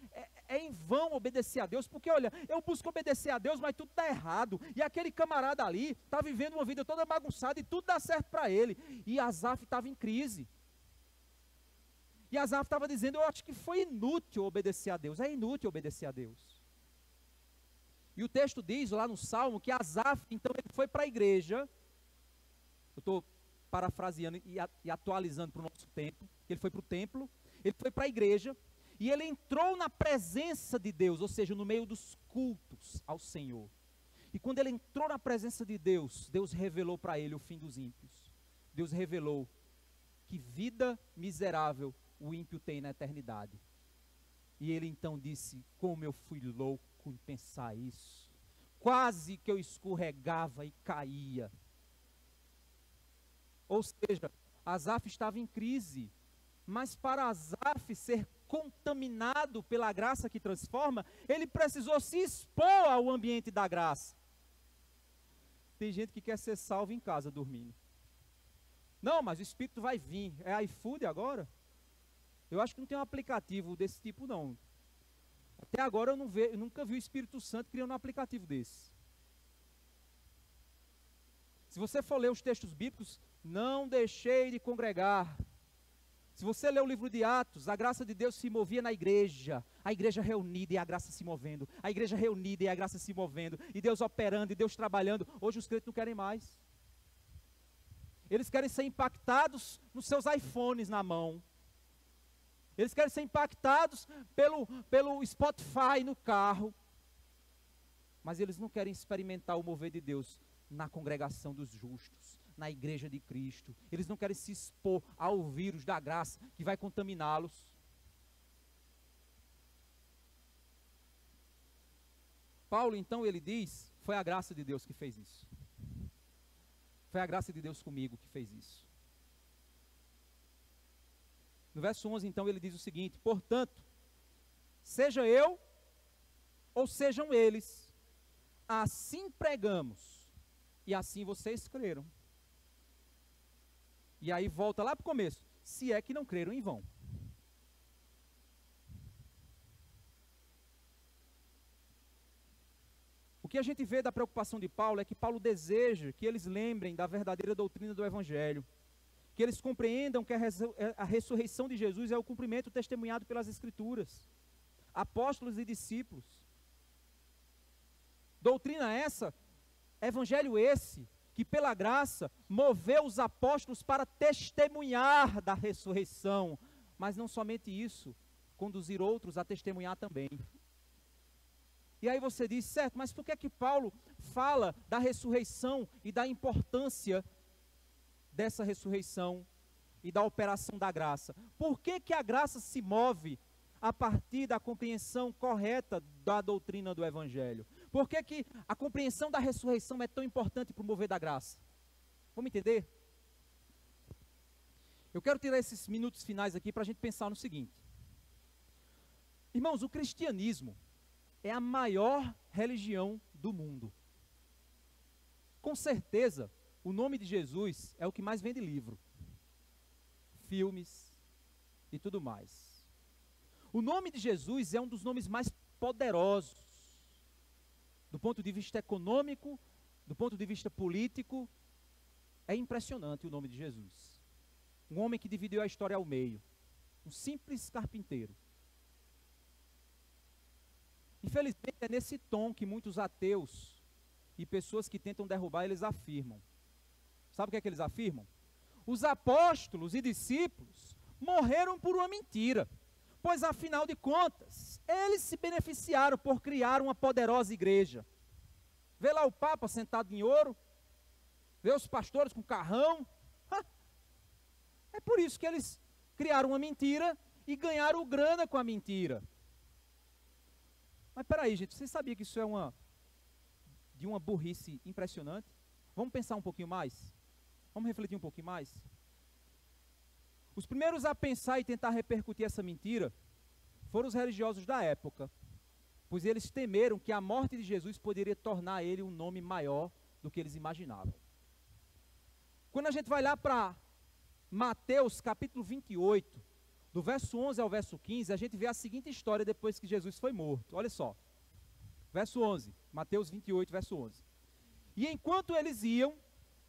Speaker 1: é em vão obedecer a Deus, porque olha, eu busco obedecer a Deus, mas tudo está errado. E aquele camarada ali está vivendo uma vida toda bagunçada e tudo dá certo para ele. E Asaf estava em crise. E Asaf estava dizendo, eu acho que foi inútil obedecer a Deus. É inútil obedecer a Deus. E o texto diz lá no Salmo que Asaf, então ele foi para a igreja. Eu estou parafraseando e atualizando para o nosso tempo. Ele foi para o templo, ele foi para a igreja. E ele entrou na presença de Deus, ou seja, no meio dos cultos ao Senhor. E quando ele entrou na presença de Deus, Deus revelou para ele o fim dos ímpios. Deus revelou que vida miserável o ímpio tem na eternidade. E ele então disse, como eu fui louco em pensar isso. Quase que eu escorregava e caía. Ou seja, Asaf estava em crise. Mas para Asaf ser contaminado pela graça que transforma, ele precisou se expor ao ambiente da graça. Tem gente que quer ser salvo em casa dormindo. Não, mas o Espírito vai vir. É iFood agora? Eu acho que não tem um aplicativo desse tipo não. Até agora eu nunca vi o Espírito Santo criando um aplicativo desse. Se você for ler os textos bíblicos, não deixei de congregar. Se você ler o livro de Atos, a graça de Deus se movia na igreja. A igreja reunida e a graça se movendo. A igreja reunida e a graça se movendo. E Deus operando e Deus trabalhando. Hoje os crentes não querem mais. Eles querem ser impactados nos seus iPhones na mão. Eles querem ser impactados pelo Spotify no carro. Mas eles não querem experimentar o mover de Deus na congregação dos justos, na igreja de Cristo. Eles não querem se expor ao vírus da graça que vai contaminá-los. Paulo, então, ele diz, foi a graça de Deus que fez isso. Foi a graça de Deus comigo que fez isso. No verso 11, então, ele diz o seguinte: portanto, seja eu ou sejam eles, assim pregamos, e assim vocês creram. E aí volta lá para o começo, se é que não creram em vão. O que a gente vê da preocupação de Paulo é que Paulo deseja que eles lembrem da verdadeira doutrina do Evangelho, que eles compreendam que a ressurreição de Jesus é o cumprimento testemunhado pelas Escrituras, apóstolos e discípulos. Doutrina essa, evangelho esse, que pela graça moveu os apóstolos para testemunhar da ressurreição, mas não somente isso, conduzir outros a testemunhar também. E aí você diz, certo, mas por que é que Paulo fala da ressurreição e da importância dessa ressurreição e da operação da graça? Por que que a graça se move a partir da compreensão correta da doutrina do Evangelho? Por que que a compreensão da ressurreição é tão importante para o mover da graça? Vamos entender? Eu quero tirar esses minutos finais aqui para a gente pensar no seguinte. Irmãos, o cristianismo é a maior religião do mundo. Com certeza, o nome de Jesus é o que mais vende livro, filmes e tudo mais. O nome de Jesus é um dos nomes mais poderosos, do ponto de vista econômico, do ponto de vista político. É impressionante o nome de Jesus. Um homem que dividiu a história ao meio, um simples carpinteiro. Infelizmente é nesse tom que muitos ateus e pessoas que tentam derrubar, eles afirmam. Sabe o que é que eles afirmam? Os apóstolos e discípulos morreram por uma mentira, pois afinal de contas, eles se beneficiaram por criar uma poderosa igreja. Vê lá o Papa sentado em ouro, vê os pastores com carrão. É por isso que eles criaram uma mentira e ganharam grana com a mentira. Mas peraí, gente, você sabia que isso é de uma burrice impressionante? Vamos pensar um pouquinho mais? Vamos refletir um pouquinho mais? Os primeiros a pensar e tentar repercutir essa mentira foram os religiosos da época, pois eles temeram que a morte de Jesus poderia tornar ele um nome maior do que eles imaginavam. Quando a gente vai lá para Mateus capítulo 28, do verso 11 ao verso 15, a gente vê a seguinte história depois que Jesus foi morto. Olha só, verso 11, Mateus 28, verso 11. E enquanto eles iam,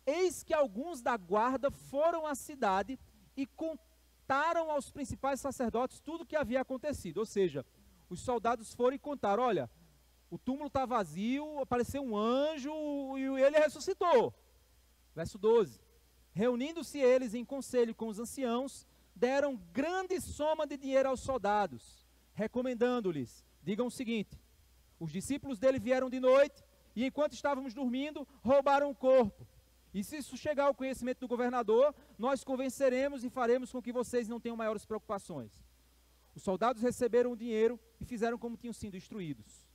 Speaker 1: eis que alguns da guarda foram à cidade e contaram aos principais sacerdotes tudo o que havia acontecido. Ou seja, os soldados foram e contaram, olha, o túmulo está vazio, apareceu um anjo e ele ressuscitou. Verso 12. Reunindo-se eles em conselho com os anciãos, deram grande soma de dinheiro aos soldados, recomendando-lhes, digam o seguinte: os discípulos dele vieram de noite, e enquanto estávamos dormindo, roubaram o corpo. E se isso chegar ao conhecimento do governador, nós convenceremos e faremos com que vocês não tenham maiores preocupações. Os soldados receberam o dinheiro e fizeram como tinham sido instruídos.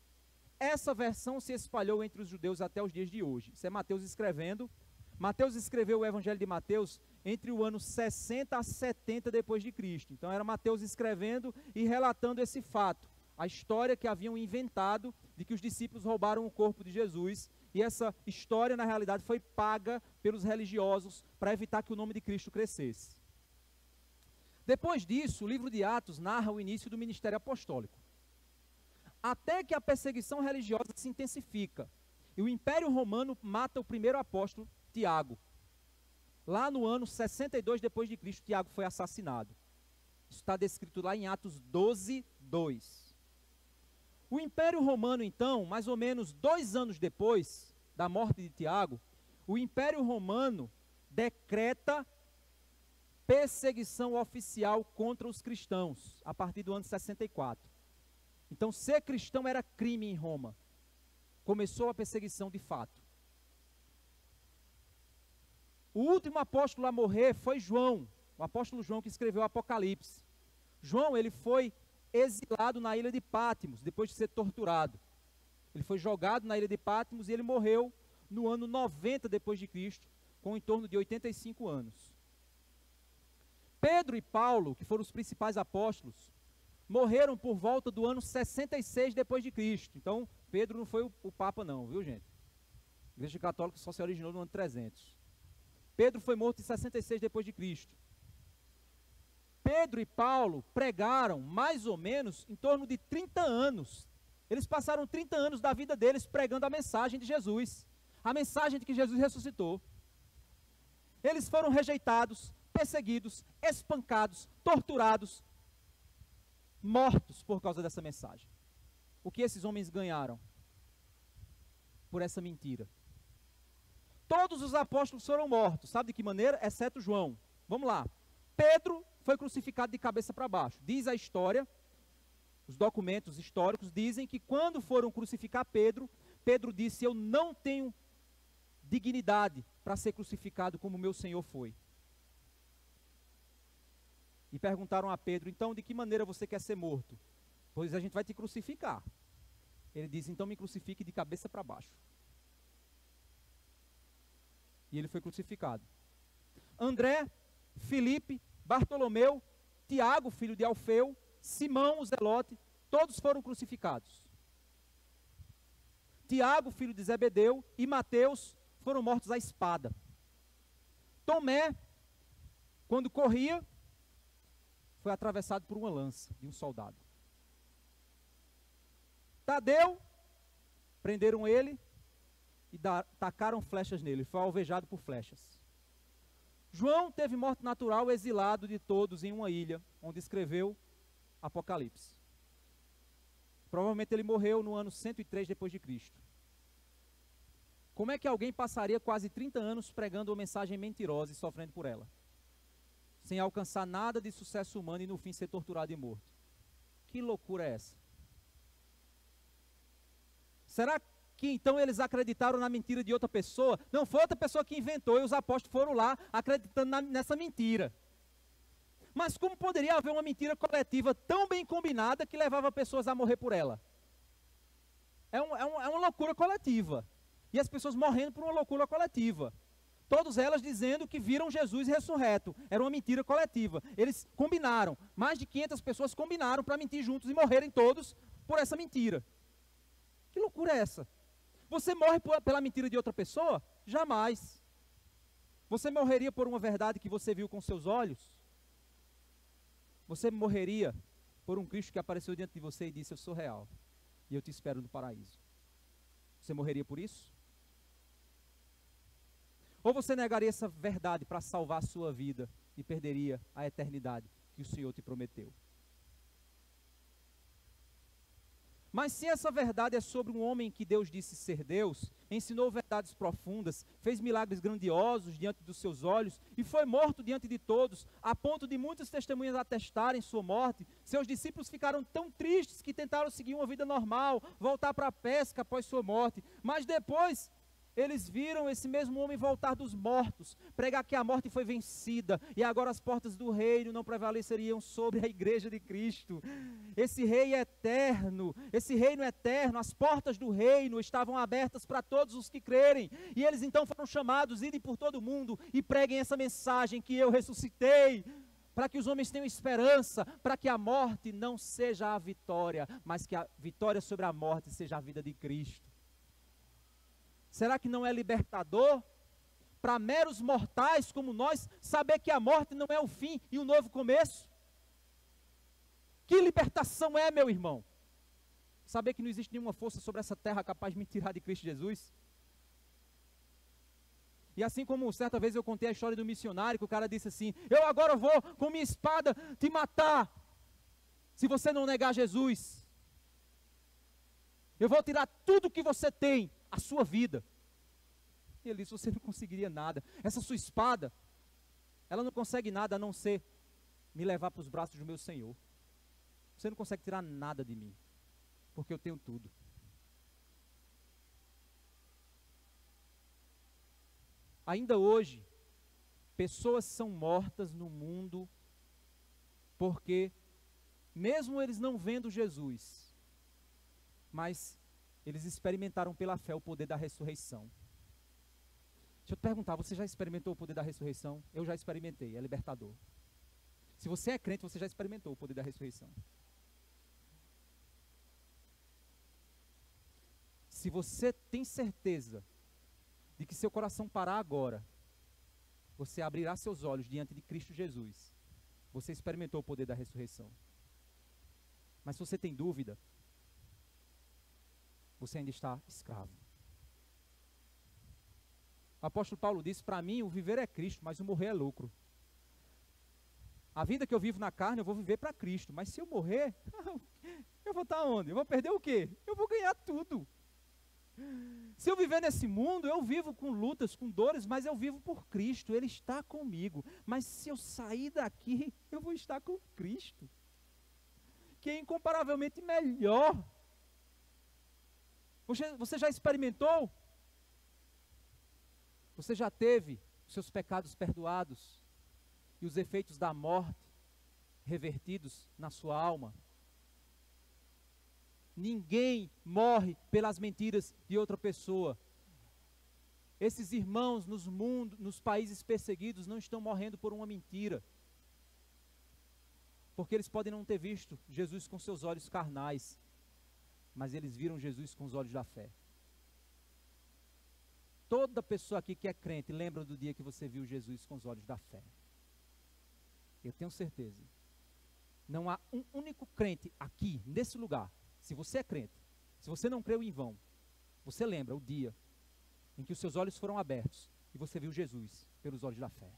Speaker 1: Essa versão se espalhou entre os judeus até os dias de hoje. Isso é Mateus escrevendo. Mateus escreveu o Evangelho de Mateus entre o ano 60 a 70 depois de Cristo. Então era Mateus escrevendo e relatando esse fato, a história que haviam inventado de que os discípulos roubaram o corpo de Jesus, e essa história na realidade foi paga pelos religiosos para evitar que o nome de Cristo crescesse. Depois disso, o livro de Atos narra o início do ministério apostólico. Até que a perseguição religiosa se intensifica, e o Império Romano mata o primeiro apóstolo, Tiago. Lá no ano 62 depois de Cristo, Tiago foi assassinado. Isso está descrito lá em Atos 12, 2. O Império Romano, então, mais ou menos 2 anos depois da morte de Tiago, o Império Romano decreta perseguição oficial contra os cristãos, a partir do ano 64. Então, ser cristão era crime em Roma. Começou a perseguição de fato. O último apóstolo a morrer foi João, o apóstolo João que escreveu o Apocalipse. João, ele foi exilado na ilha de Patmos, depois de ser torturado. Ele foi jogado na ilha de Patmos e ele morreu no ano 90 depois de Cristo, com em torno de 85 anos. Pedro e Paulo, que foram os principais apóstolos, morreram por volta do ano 66 depois de Cristo. Então, Pedro não foi o Papa não, viu gente? A Igreja Católica só se originou no ano 300. Pedro foi morto em 66 depois de Cristo. Pedro e Paulo pregaram mais ou menos em torno de 30 anos. Eles passaram 30 anos da vida deles pregando a mensagem de Jesus, a mensagem de que Jesus ressuscitou. Eles foram rejeitados, perseguidos, espancados, torturados, mortos por causa dessa mensagem. O que esses homens ganharam por essa mentira? Todos os apóstolos foram mortos, sabe de que maneira? Exceto João. Vamos lá. Pedro foi crucificado de cabeça para baixo. Diz a história, os documentos históricos dizem que quando foram crucificar Pedro, Pedro disse: eu não tenho dignidade para ser crucificado como meu Senhor foi. E perguntaram a Pedro: então de que maneira você quer ser morto? Pois a gente vai te crucificar. Ele disse: então me crucifique de cabeça para baixo. E ele foi crucificado. André, Filipe, Bartolomeu, Tiago, filho de Alfeu, Simão, o Zelote, todos foram crucificados. Tiago, filho de Zebedeu, e Mateus foram mortos à espada. Tomé, quando corria, foi atravessado por uma lança de um soldado. Tadeu, prenderam ele e tacaram flechas nele, foi alvejado por flechas. João teve morte natural, exilado de todos em uma ilha, onde escreveu Apocalipse. Provavelmente ele morreu no ano 103 depois de Cristo. Como é que alguém passaria quase 30 anos pregando uma mensagem mentirosa e sofrendo por ela, sem alcançar nada de sucesso humano e no fim ser torturado e morto? Que loucura é essa? Será que então eles acreditaram na mentira de outra pessoa? Não, foi outra pessoa que inventou e os apóstolos foram lá acreditando nessa mentira. Mas como poderia haver uma mentira coletiva tão bem combinada que levava pessoas a morrer por ela? É uma loucura coletiva. E as pessoas morrendo por uma loucura coletiva. Todas elas dizendo que viram Jesus ressurreto. Era uma mentira coletiva. Eles combinaram. Mais de 500 pessoas combinaram para mentir juntos e morrerem todos por essa mentira. Que loucura é essa? Você morre pela mentira de outra pessoa? Jamais. Você morreria por uma verdade que você viu com seus olhos? Você morreria por um Cristo que apareceu diante de você e disse: eu sou real e eu te espero no paraíso. Você morreria por isso? Ou você negaria essa verdade para salvar a sua vida e perderia a eternidade que o Senhor te prometeu? Mas se essa verdade é sobre um homem que Deus disse ser Deus, ensinou verdades profundas, fez milagres grandiosos diante dos seus olhos e foi morto diante de todos, a ponto de muitas testemunhas atestarem sua morte, seus discípulos ficaram tão tristes que tentaram seguir uma vida normal, voltar para a pesca após sua morte, mas depois eles viram esse mesmo homem voltar dos mortos, pregar que a morte foi vencida, e agora as portas do reino não prevaleceriam sobre a igreja de Cristo. Esse rei eterno, esse reino eterno, as portas do reino estavam abertas para todos os que crerem, e eles então foram chamados: idem por todo o mundo e preguem essa mensagem que eu ressuscitei, para que os homens tenham esperança, para que a morte não seja a vitória, mas que a vitória sobre a morte seja a vida de Cristo. Será que não é libertador para meros mortais como nós saber que a morte não é o fim e um novo começo? Que libertação é, meu irmão? Saber que não existe nenhuma força sobre essa terra capaz de me tirar de Cristo Jesus? E assim como certa vez eu contei a história do missionário, que o cara disse assim, eu agora vou com minha espada te matar, se você não negar Jesus. Eu vou tirar tudo que você tem, a sua vida. E ele disse, você não conseguiria nada. Essa sua espada, ela não consegue nada a não ser me levar para os braços do meu Senhor. Você não consegue tirar nada de mim, porque eu tenho tudo. Ainda hoje, pessoas são mortas no mundo porque, mesmo eles não vendo Jesus, mas eles experimentaram pela fé o poder da ressurreição. Deixa eu te perguntar, você já experimentou o poder da ressurreição? Eu já experimentei, é libertador. Se você é crente, você já experimentou o poder da ressurreição. Se você tem certeza de que seu coração parar agora, você abrirá seus olhos diante de Cristo Jesus, você experimentou o poder da ressurreição. Mas se você tem dúvida, você ainda está escravo. O apóstolo Paulo disse, para mim o viver é Cristo, mas o morrer é lucro. A vida que eu vivo na carne, eu vou viver para Cristo, mas se eu morrer, eu vou estar onde? Eu vou perder o quê? Eu vou ganhar tudo. Se eu viver nesse mundo, eu vivo com lutas, com dores, mas eu vivo por Cristo, Ele está comigo. Mas se eu sair daqui, eu vou estar com Cristo, que é incomparavelmente melhor. Você já experimentou? Você já teve seus pecados perdoados e os efeitos da morte revertidos na sua alma? Ninguém morre pelas mentiras de outra pessoa. Esses irmãos nos países perseguidos não estão morrendo por uma mentira, porque eles podem não ter visto Jesus com seus olhos carnais, mas eles viram Jesus com os olhos da fé. Toda pessoa aqui que é crente lembra do dia que você viu Jesus com os olhos da fé. Eu tenho certeza. Não há um único crente aqui, nesse lugar. Se você é crente, se você não creu em vão, você lembra o dia em que os seus olhos foram abertos e você viu Jesus pelos olhos da fé.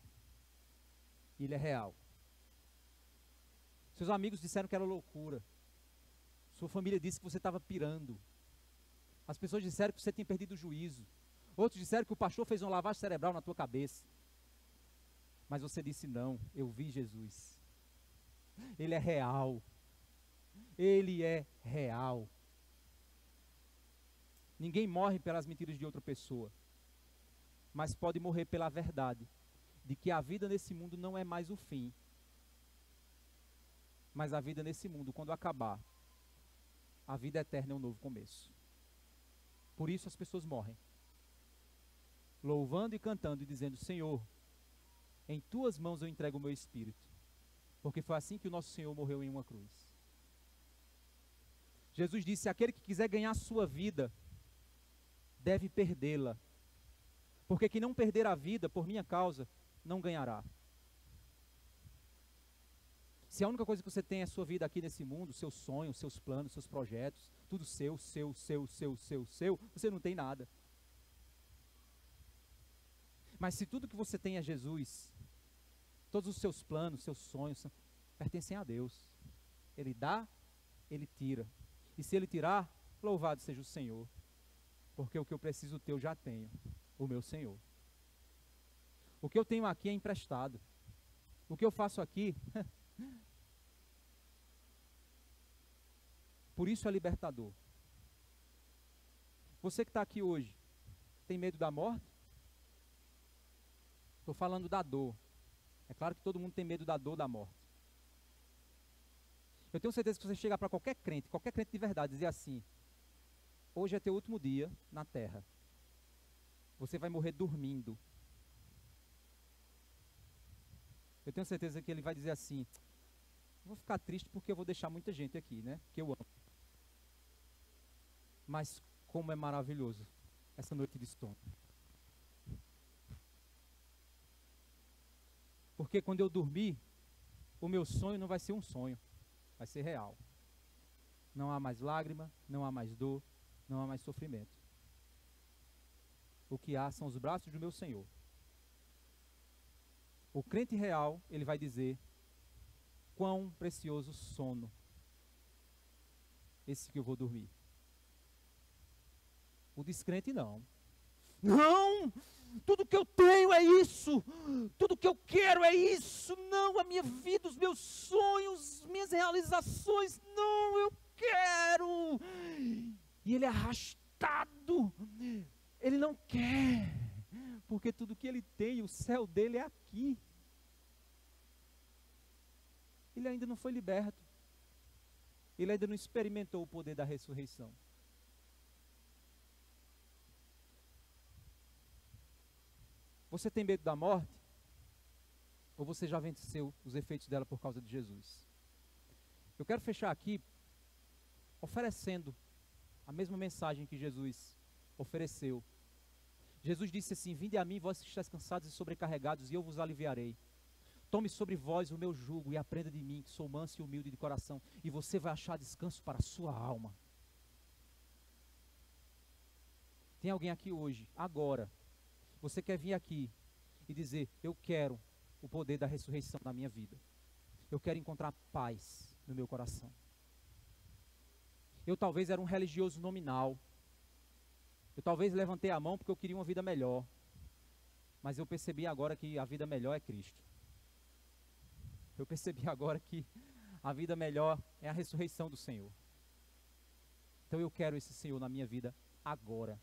Speaker 1: Ele é real. Seus amigos disseram que era loucura. Sua família disse que você estava pirando. As pessoas disseram que você tinha perdido o juízo. Outros disseram que o pastor fez uma lavagem cerebral na tua cabeça. Mas você disse, não, eu vi Jesus. Ele é real. Ele é real. Ninguém morre pelas mentiras de outra pessoa, mas pode morrer pela verdade de que a vida nesse mundo não é mais o fim, mas a vida nesse mundo, quando acabar, a vida eterna é um novo começo. Por isso as pessoas morrem, louvando e cantando e dizendo, Senhor, em tuas mãos eu entrego o meu espírito, porque foi assim que o nosso Senhor morreu em uma cruz. Jesus disse, aquele que quiser ganhar a sua vida, deve perdê-la, porque quem não perder a vida por minha causa, não ganhará. Se a única coisa que você tem é a sua vida aqui nesse mundo, seus sonhos, seus planos, seus projetos, tudo seu, você não tem nada. Mas se tudo que você tem é Jesus, todos os seus planos, seus sonhos, pertencem a Deus. Ele dá, Ele tira. E se Ele tirar, louvado seja o Senhor. Porque o que eu preciso ter, eu já tenho. O meu Senhor. O que eu tenho aqui é emprestado. O que eu faço aqui... Por isso é libertador. Você que está aqui hoje, tem medo da morte? Estou falando da dor. É claro que todo mundo tem medo da dor da morte. Eu tenho certeza que se você chegar para qualquer crente de verdade, dizer assim, hoje é teu último dia na terra. Você vai morrer dormindo. Eu tenho certeza que ele vai dizer assim, vou ficar triste porque eu vou deixar muita gente aqui, né? Que eu amo. Mas como é maravilhoso essa noite de sono. Porque quando eu dormir, o meu sonho não vai ser um sonho, vai ser real. Não há mais lágrima, não há mais dor, não há mais sofrimento. O que há são os braços do meu Senhor, O crente real, ele vai dizer: quão precioso sono, esse que eu vou dormir. O descrente não. Não! Tudo que eu tenho é isso! Tudo que eu quero é isso! Não, a minha vida, os meus sonhos, minhas realizações, não, eu quero! E ele é arrastado, ele não quer, porque tudo que ele tem, o céu dele é aqui. Ele ainda não foi liberto. Ele ainda não experimentou o poder da ressurreição. Você tem medo da morte? Ou você já venceu os efeitos dela por causa de Jesus? Eu quero fechar aqui oferecendo a mesma mensagem que Jesus ofereceu. Jesus disse assim: vinde a mim, vós que estáis cansados e sobrecarregados, e eu vos aliviarei. Tome sobre vós o meu jugo e aprenda de mim, que sou manso e humilde de coração, e você vai achar descanso para a sua alma. Tem alguém aqui hoje, agora, você quer vir aqui e dizer: eu quero o poder da ressurreição na minha vida. Eu quero encontrar paz no meu coração. Eu talvez era um religioso nominal. Eu talvez levantei a mão porque eu queria uma vida melhor. Mas eu percebi agora que a vida melhor é Cristo. Eu percebi agora que a vida melhor é a ressurreição do Senhor. Então eu quero esse Senhor na minha vida agora.